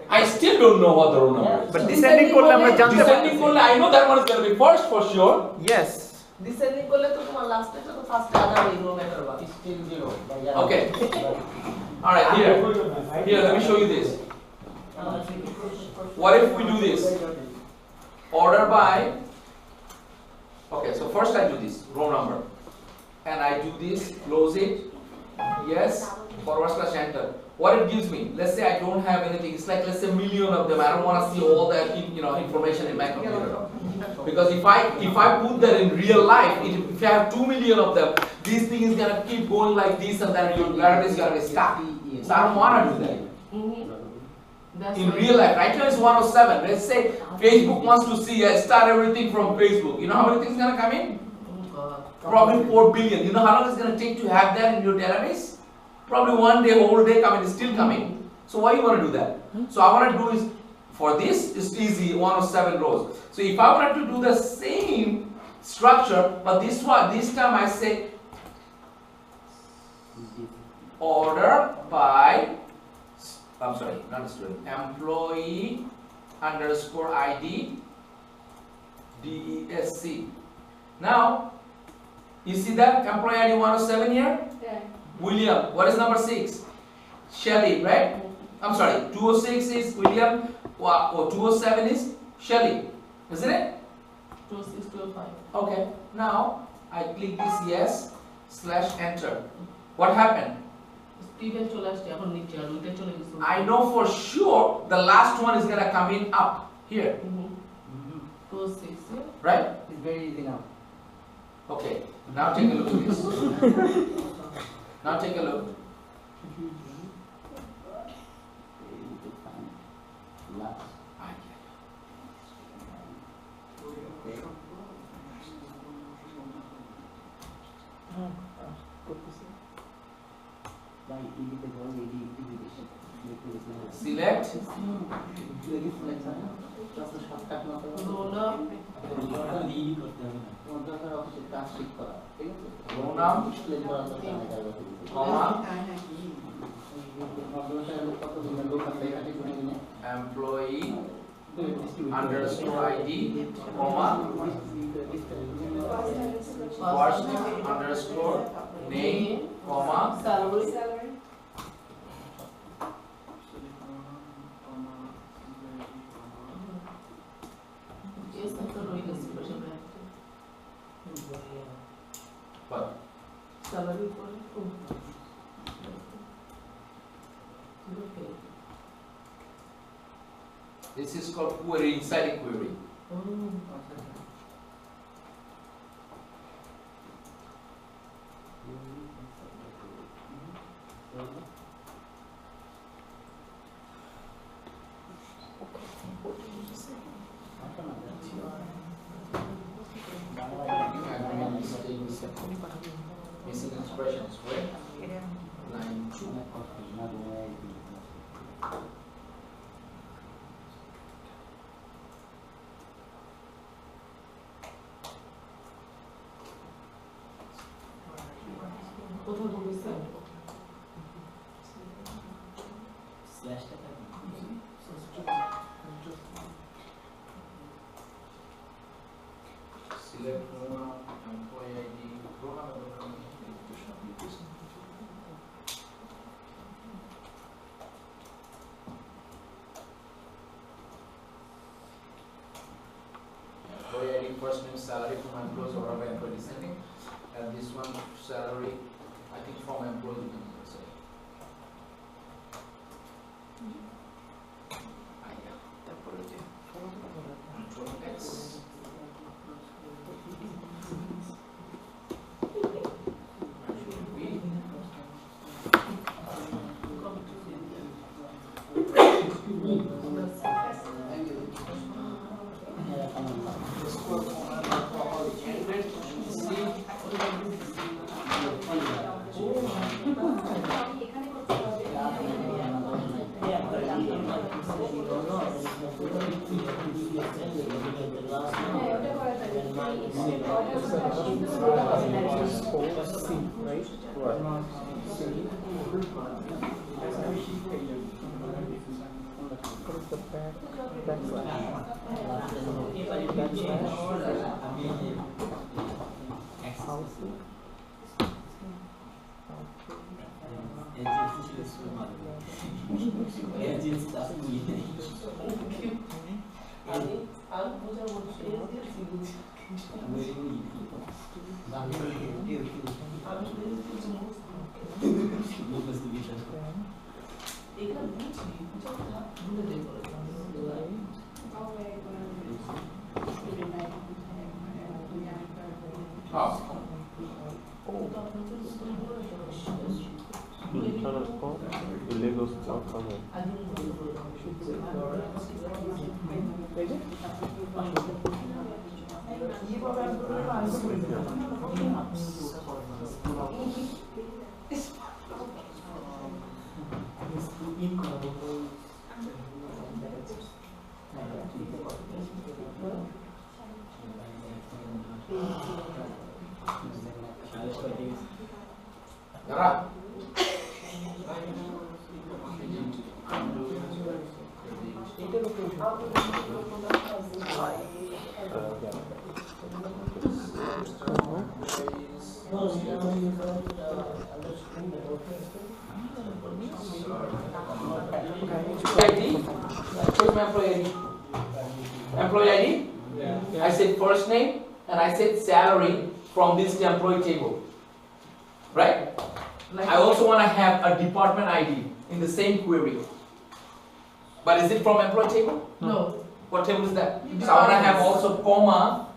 I still don't know what the row number is. But descending code number Descending code, I know that one is going to be first for sure. Yes. Descending করলে তো তোমার লাস্টে তো ফার্স্টে আদার rho matter বা Still 0. Okay. All right, here, let me show you this. What if we do this? Order by. Okay, so first I do this row number, and I do this, close it, yes, forward slash enter. What it gives me, let's say I don't have anything, it's like let's say a million of them. I don't want to see all that information in my computer, because if I put that in real life, if I have 2 million of them, this thing is gonna keep going like this, and then your database is gonna be stuck. So I don't want to do that. In real life, right now it's 107. Let's say Facebook wants to see start everything from Facebook. You know how many things are gonna come in? Probably 4 billion. You know how long it's gonna take to have that in your database? Probably one day, whole day coming, it's still coming. So why you want to do that? So I want to do is, for this, it's easy, 107 rows. So if I wanted to do the same structure, but this time I say order by, I'm sorry, not student, employee underscore ID DESC. Now, you see that employee ID 107 here? Yeah. William. What is number 6? Shelly, right? I'm sorry, 206 is William, or 207 is Shelly, isn't it? 206, 205. Okay, now I click this yes / enter. What happened? I know for sure the last one is gonna come in up here. 206, yeah? Right? It's very easy now. Okay, now take a look at this. Now take a look. Select. Employee underscore ID, comma, first underscore name, comma, salary. Yes, I can read this question. What? Salary for it. Okay. This is called query inside a query. Missing expressions, right? Line 2. Select employee ID. Employee ID first name salary from employees or of employee descending, and this one salary I think from employee. Control X. ID. Where's my employee ID? Employee ID? Yeah. I said first name and I said salary from this employee table. Right? I also want to have a department ID in the same query. But is it from employee table? No. What table is that? So I want to have also comma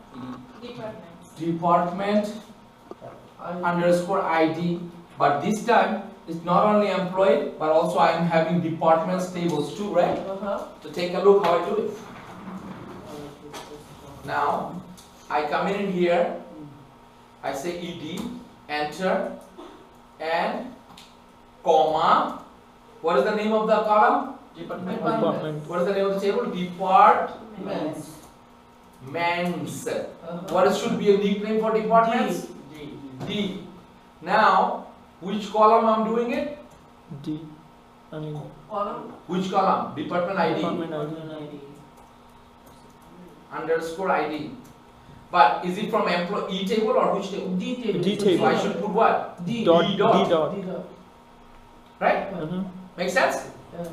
department underscore ID. But this time it's not only employee but also I am having departments tables too, right? So take a look how I do it. Now I come in here, I say ED, enter, and comma. What is the name of the column? Department. What is the name of the table? Departments. What should be a nickname for departments? D. Now, which column I'm doing it? D. Column? Which column? Department ID. Department ID. Underscore ID. But is it from employee table or which table? D table. D table. So I should put what? D. Dot. D dot. D dot. D dot. Right? Make sense? Yeah.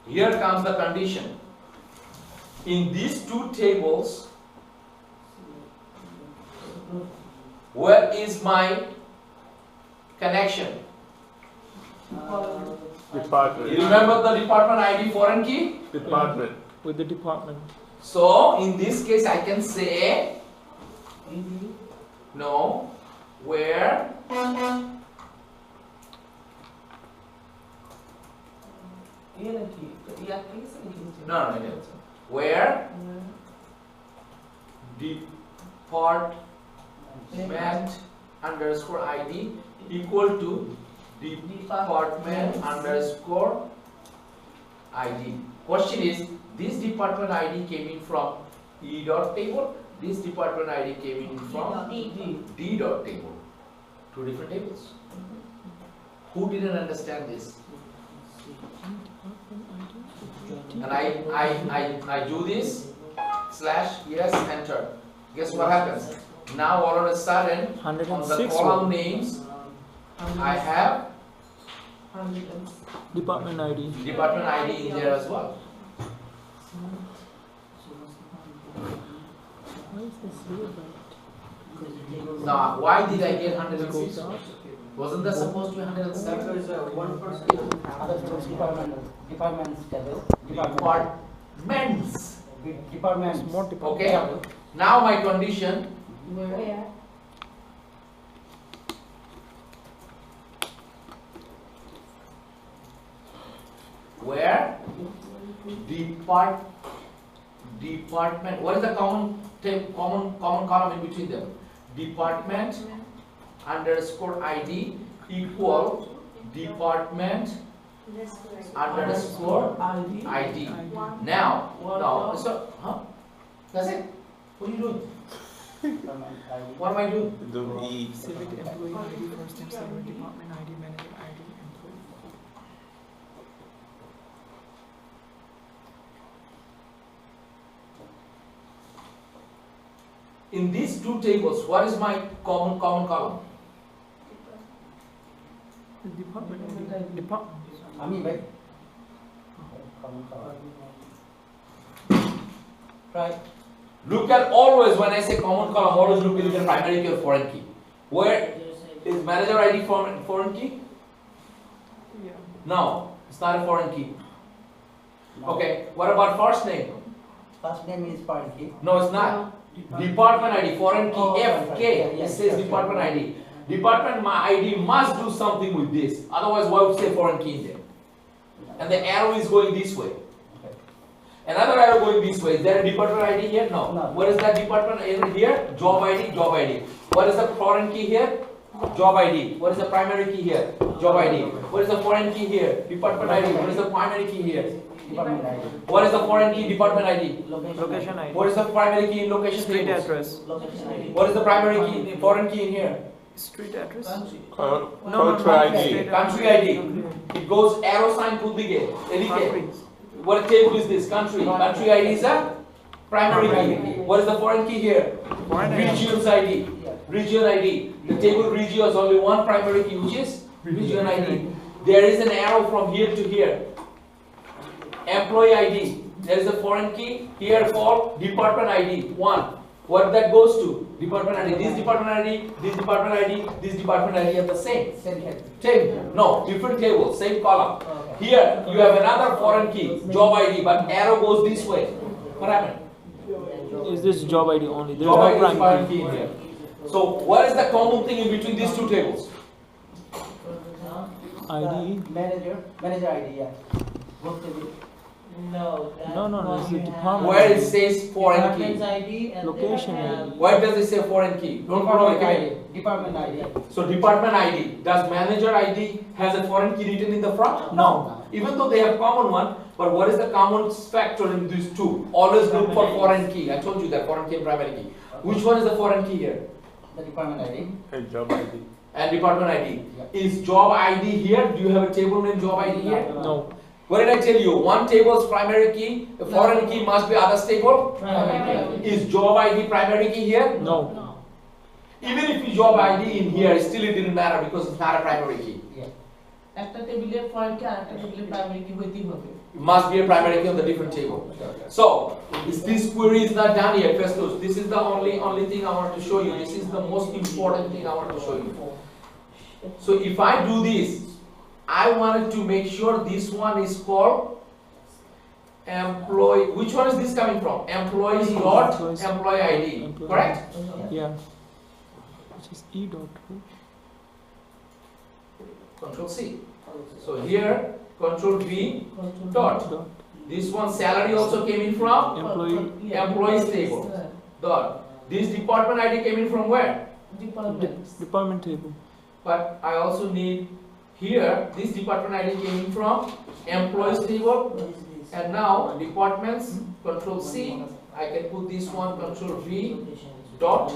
Here comes the condition. In these two tables, where is my connection? Department. You remember the department ID foreign key? Department. With the department. So in this case I can say no, where no, where department underscore ID equal to department underscore ID. Question is, this department ID came in from E dot table, this department ID came in from D dot table. Two different tables. Who didn't understand this? And I do this, slash, yes, enter. Guess what happens? Now all of a sudden, on the column names, I have Department ID. Department ID in there as well. Now, why did I get 106? Wasn't that supposed to be 107? Because one person departments table. Departments. Okay. Now my condition. Where department. What is the common column in between them? Department underscore ID equal department underscore ID. Now, so, that's it. What are you doing? What am I doing? Select employee ID, first name, salary, department ID, manager ID, employee. In these two tables, what is my common column? Department ID. Department. Right. Look at always when I say common column, always look at either primary key or foreign key. Where is manager ID foreign key? Yeah. No, it's not a foreign key. Okay, what about first name? First name is foreign key. No, it's not. Department ID, foreign key, FK. It says department ID. Department ID must do something with this. Otherwise, why would say foreign key in there? And the arrow is going this way. Another arrow going this way. Is there a department ID here? No. What is that department ID here? Job ID, job ID. What is the foreign key here? Job ID. What is the primary key here? Job ID. What is the foreign key here? Department ID. What is the primary key here? Department ID. What is the foreign key? Department ID. Location ID. What is the primary key in location Street tables? address. Location ID. What is the primary key, foreign key in here? Street address. Country ID. Country ID. It goes arrow sign could be LK. What table is this? Country. Country ID is a Primary key. What is the foreign key here? Region's ID. Region ID. The table region has only one primary key, which is region ID. There is an arrow from here to here. Employee ID. There is a foreign key here called department ID. One. What that goes to? Department ID. This department ID, this department ID, this department ID are the same. Same. No, different tables, same column. Here you have another foreign key, job ID, but arrow goes this way. What happened? Is this job ID only? There is Job no ID is prime foreign key. key in here. So what is the common thing in between these two tables? ID. Manager ID, yeah. No. No, it's the department. Where it says foreign key. Department's ID and Location then, ID. Why does it say foreign key? Don't follow me. Department ID. So department ID. Does manager ID has a foreign key written in the front? No. Even though they have common one, but what is the common factor in these two? Always look for foreign key. I told you that foreign key and primary key. Which one is the foreign key here? The department ID. Hey, job ID. And department ID. Is job ID here? Do you have a table named job ID here? No. What did I tell you? One table's primary key, a foreign key must be other table. Is job ID primary key here? No. Even if you job ID in here, still it didn't matter because it's not a primary key. একটা টেবিলের foreign কি আরেকটা টেবিলের primary কি হইতেই হবে It must be a primary key on the different table. So, this query is not done yet, Festus. This is the only thing I want to show you. This is the most important thing I want to show you. So, if I do this, I wanted to make sure this one is called employee. Which one is this coming from? Employees dot employee ID. Correct? Yeah. Which is E dot. Control C. So here, Control V dot. This one salary also came in from employees table. Dot. This department ID came in from where? Department table. But I also need here, this department ID came in from employees table. And now departments, Control C. I can put this one, Control V dot.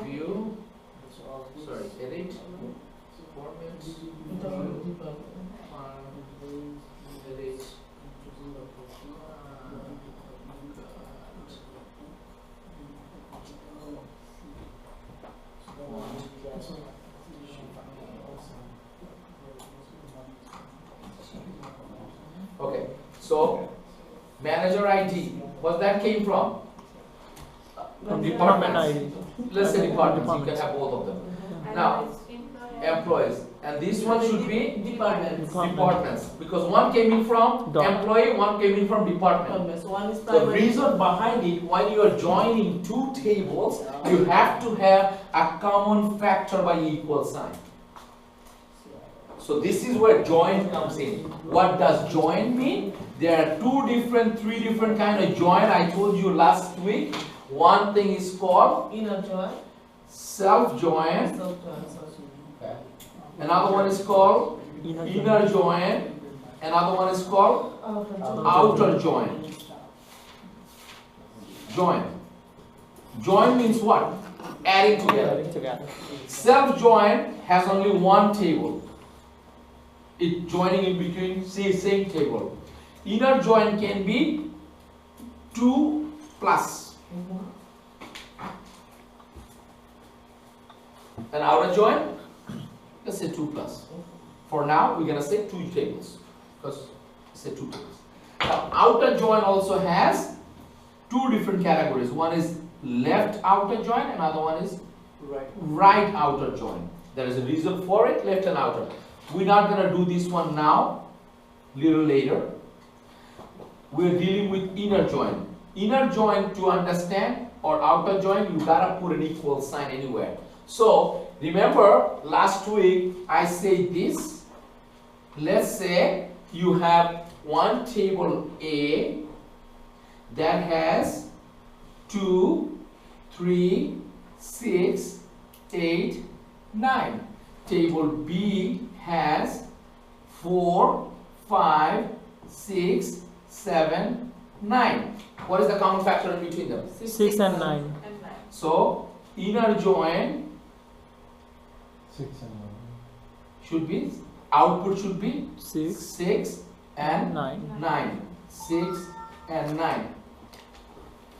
View. Sorry, edit. Departments. Edit. Okay, so manager ID, what that came from? From departments. ID. Let's say departments, you can have both of them. Now, employees, and this one should be departments, because one came in from employee, one came in from department. So one is The primary. reason behind it, when you are joining two tables, you have to have a common factor by equal sign. So this is where join comes in. What does join mean? There are three different kind of join. I told you last week. One thing is called Inner join. self-join. Another one is called inner join. Another one is called outer join. Join. Join means what? Adding together. Self-join has only one table. It joining in between, say, same table. Inner join can be 2 plus. And outer join, let's say 2 plus. For now, we're gonna say 2 tables, because say 2 tables. Now, outer join also has 2 different categories. One is left outer join, another one is right outer join. There is a reason for it, left and outer. We're not gonna do this one now, little later. We're dealing with inner join. Inner join, to understand, or outer join, you gotta put an equal sign anywhere. So, remember last week I said this. Let's say you have one table A that has 2, 3, 6, 8, 9. Table B has 4, 5, 6, 7, 9. What is the common factor in between them? 6 and 9. So, inner join 6 and 9. should be, output should be 6 and 9. 9. 6, and 9.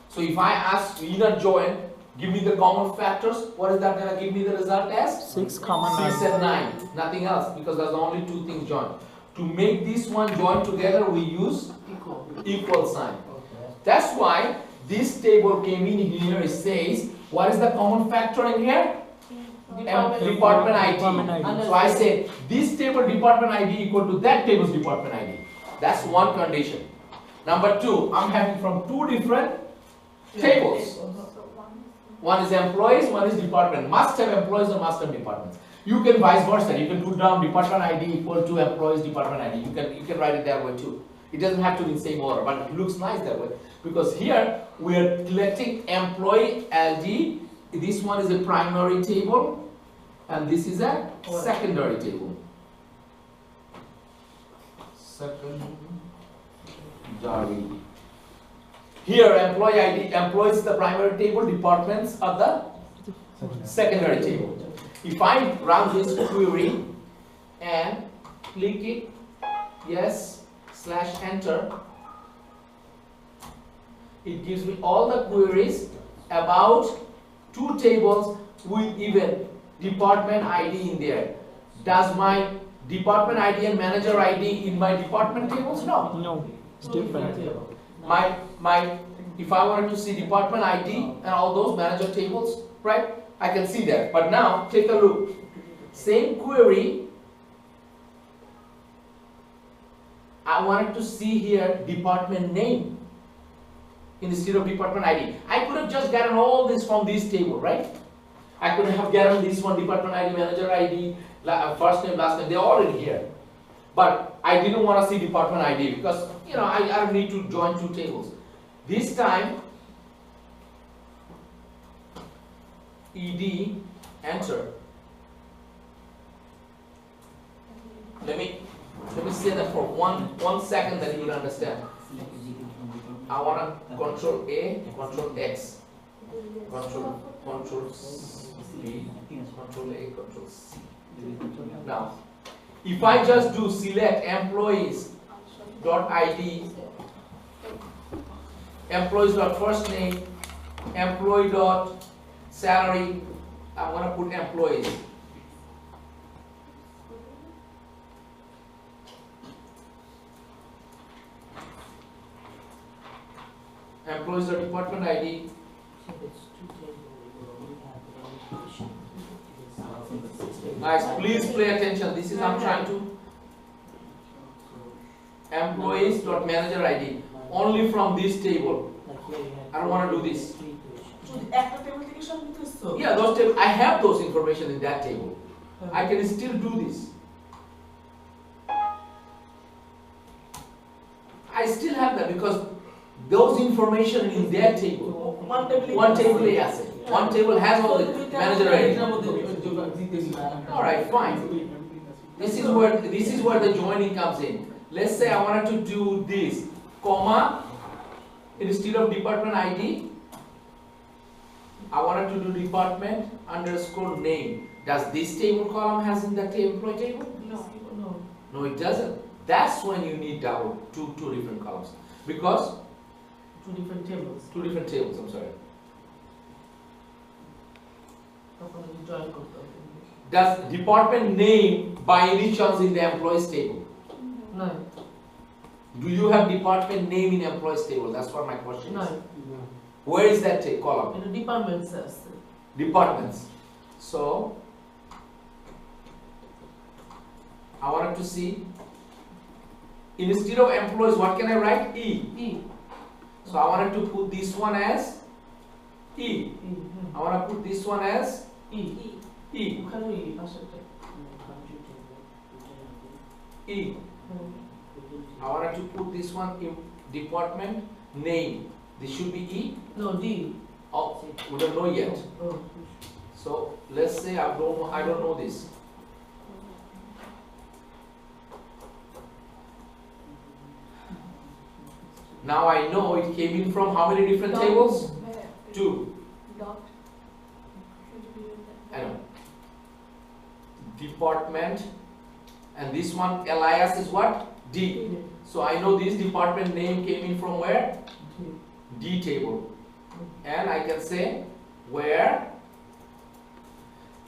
So if I ask inner join, give me the common factors, what is that going to give me the result as? 6 common 6 and 9, nothing else, because there's only two things joined. To make this one join together, we use equal sign. That's why this table came in here. It says, what is the common factor in here? Department ID. So I say, this table department ID equal to that table's department ID. That's one condition. Number two, I'm having from two different tables. One is employees, one is department. Must have employees or must have departments. You can vice versa. You can put down department ID equal to employees department ID. You can write it that way too. It doesn't have to be in the same order, but it looks nice that way. Because here we are collecting employee ID. This one is a primary table, and this is a secondary table. Secondary. Here employee ID, employees the primary table, departments are the secondary table. If I run this query and click it, yes, / enter, it gives me all the queries about two tables with even department ID in there. Does my department ID and manager ID in my department tables? No. No, it's different. If I wanted to see department ID and all those manager tables, right? I can see that. But now take a look. Same query. I wanted to see here department name instead of department ID. I could have just gotten all this from this table, right? I could have gotten this one, department ID, manager ID, first name, last name, they're already here. But I didn't want to see department ID because, I don't need to join two tables. This time, ED, enter. Let me say that for one second that you will understand. I want to control A, control X, control C, control A, control C. Now, if I just do select employees dot ID, employees dot first name, employee dot salary, I'm going to put employees. Employees dot department ID. Guys, please pay attention. This is I'm trying to. Employees dot manager ID. Only from this table. I don't want to do this. Yeah, those tables. I have those information in that table. I can still do this. I still have that because those information in their table. One table, yes. One table has all the manager ID. All right, fine. This is where the joining comes in. Let's say I wanted to do this, comma, instead of department ID, I wanted to do department underscore name. Does this table column has in that employee table? No. No, it doesn't. That's when you need two different columns. Because two different tables, I'm sorry. Does department name by any chance in the employees table? No. Do you have department name in employees table? That's what my question is. No. Where is that column? In the department says. Departments. So I wanted to see, instead of employees, what can I write? E. So I wanted to put this one as E. I want to put this one as E. I wanted to put this one in department name. This should be E? No, D. Oh, we don't know yet. So let's say I don't know this. Now I know it came in from how many different tables? Two. I know. Department, and this one alias is what? D. So I know this department name came in from where? D table. And I can say where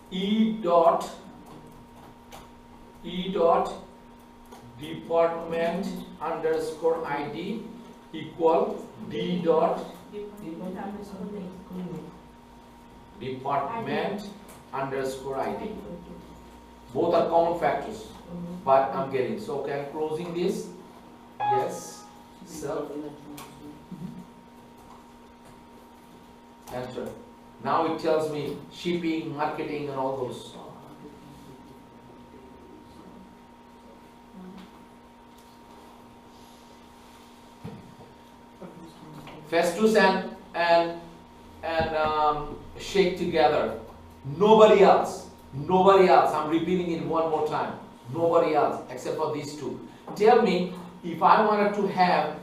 E dot department underscore ID equal D dot department underscore ID. Both are common factors, but I'm getting. So okay, I'm closing this. Yes. Self. Enter. Now it tells me shipping, marketing, and all those. Festus and Shake together. Nobody else. Nobody else. I'm repeating it one more time. Nobody else except for these two. Tell me if I wanted to have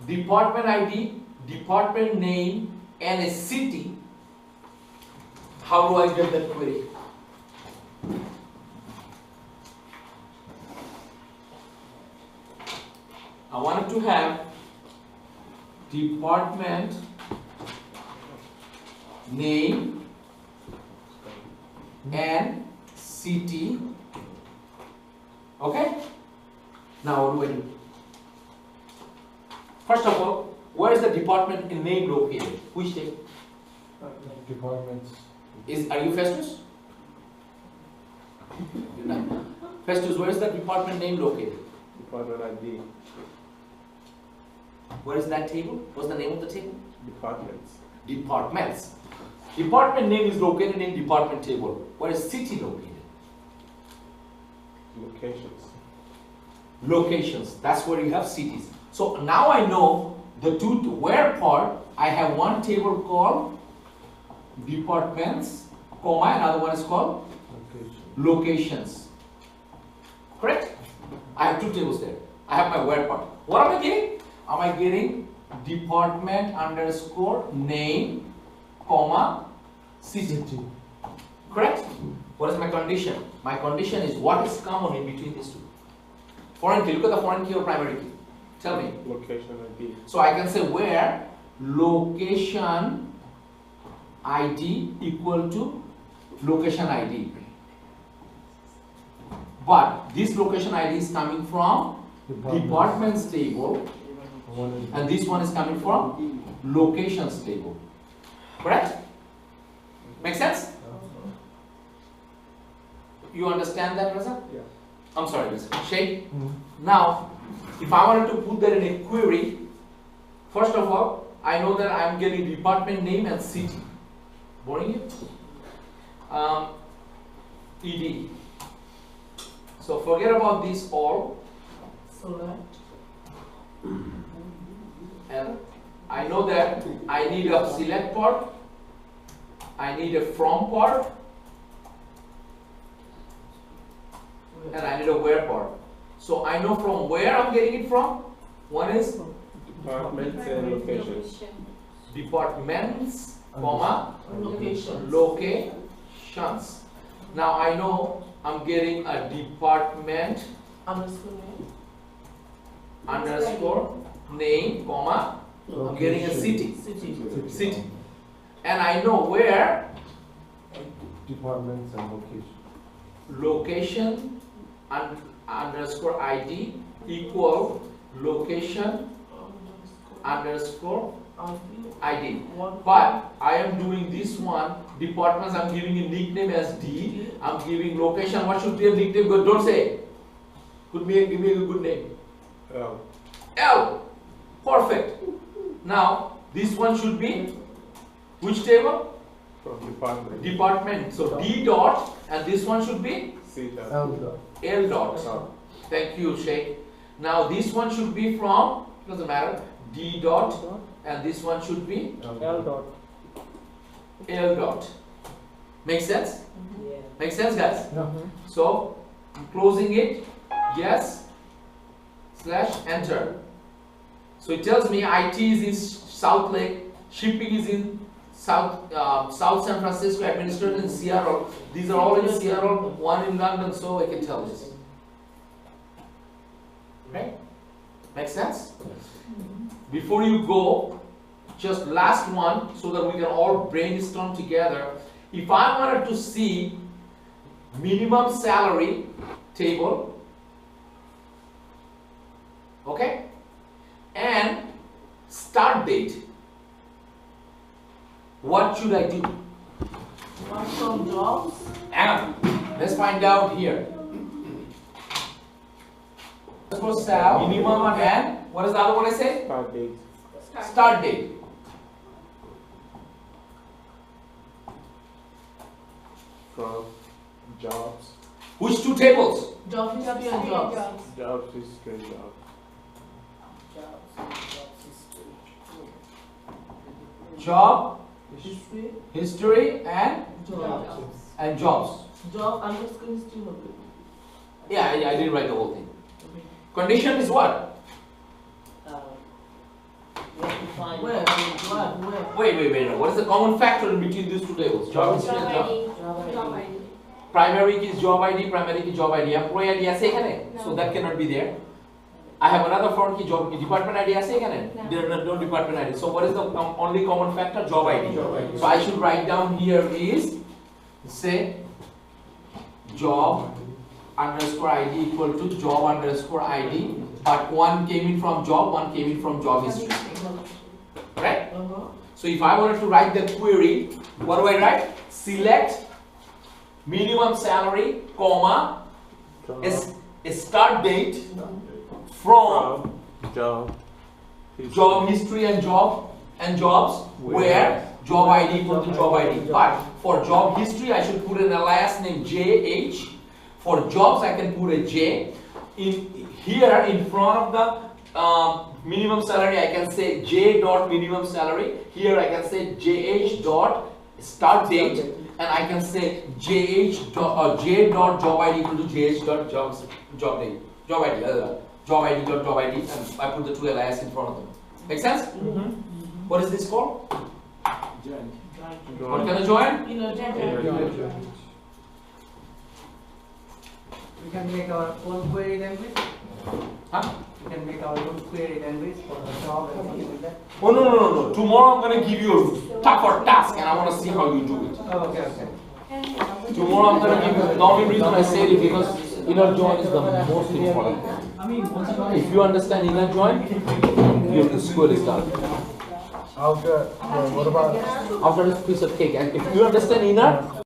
department ID, department name, and a city, how do I get that query? I wanted to have department name and city. Okay? Now what do I do? First of all, where is the department name located? Which thing? Departments. Are you Festus? You're not. Festus, where is the department name located? Department ID. Where is that table? What's the name of the table? Departments. Departments. Department name is located in department table. Where is city located? Locations. Locations. That's where you have cities. So now I know the where part. I have one table called departments, comma, another one is called locations. Correct? I have two tables there. I have my where part. What am I getting? Am I getting department underscore name, comma, city? Correct? What is my condition? My condition is what is common in between these two. Foreign key. Look at the foreign key or primary key. Tell me. Location ID. So I can say where location ID equal to location ID. But this location ID is coming from departments table, and this one is coming from locations table. Correct? Make sense? You understand that, Raza? Yeah. I'm sorry, Raza. Shake. Now, if I wanted to put that in a query, first of all, I know that I'm getting department name and city. Boring it? ED. So forget about this all. And I know that I need a select part, I need a from part, and I need a where part. So I know from where I'm getting it from. One is Departments and locations. Departments, comma, locations. Now I know I'm getting a department underscore name, comma, I'm getting a city. City. And I know where Departments and location. location underscore ID equal location underscore ID. But I am doing this one, departments, I'm giving a nickname as D. I'm giving location, what should be a nickname? Good, don't say. Give me a good name. L. L. Perfect. Now, this one should be which table? From department. Department. So D dot, and this one should be C dot. L dot. L dot. Thank you, Sheikh. Now this one should be from, doesn't matter, D dot, and this one should be L dot. L dot. Make sense? Yeah. Make sense, guys? Yeah. So I'm closing it. Yes. Slash enter. So it tells me IT is in South Lake, shipping is in South San Francisco, administrator in Seattle. These are all in Seattle, one in London, so I can tell this. Right? Make sense? Before you go, just last one so that we can all brainstorm together. If I wanted to see minimum salary table, okay, and start date, what should I do? What from jobs? And let's find out here. Let's go sal, minimum and what is the other one I say? Start date. Start date. From jobs. Which two tables? Job history and jobs. Jobs history, job. Job, History. history and jobs. Job underscore history. Yeah, I didn't write the whole thing. Condition is what? Where? Wait. No. What is the common factor in between these two tables? Job history and job. Primary key is job ID, primary key job ID. Employee ID আছে এখানে? So that cannot be there. I have another foreign key job department ID আছে এখানে? There are no department ID. So what is the only common factor? Job ID. So I should write down here is say job underscore ID equal to job underscore ID, but one came in from job, one came in from job history. Right? So if I wanted to write the query, what do I write? Select minimum salary, comma, a start date from job history and jobs where job ID equal to job ID. But for job history, I should put an alias name JH. For jobs, I can put a J. Here in front of the minimum salary, I can say J dot minimum salary. Here I can say JH dot start date, and I can say J dot job ID equal to JH dot job ID, and I put the two alias in front of them. Make sense? What is this called? What can I join? We can make our own query language. Huh? We can make our own query language for the job and something like that. Oh no. Tomorrow I'm going to give you a tougher task and I want to see how you do it. Oh, okay. Tomorrow I'm going to give you, the only reason I say it because inner join is the most important. If you understand inner join, your school is done. What about after this piece of cake? And if you understand inner,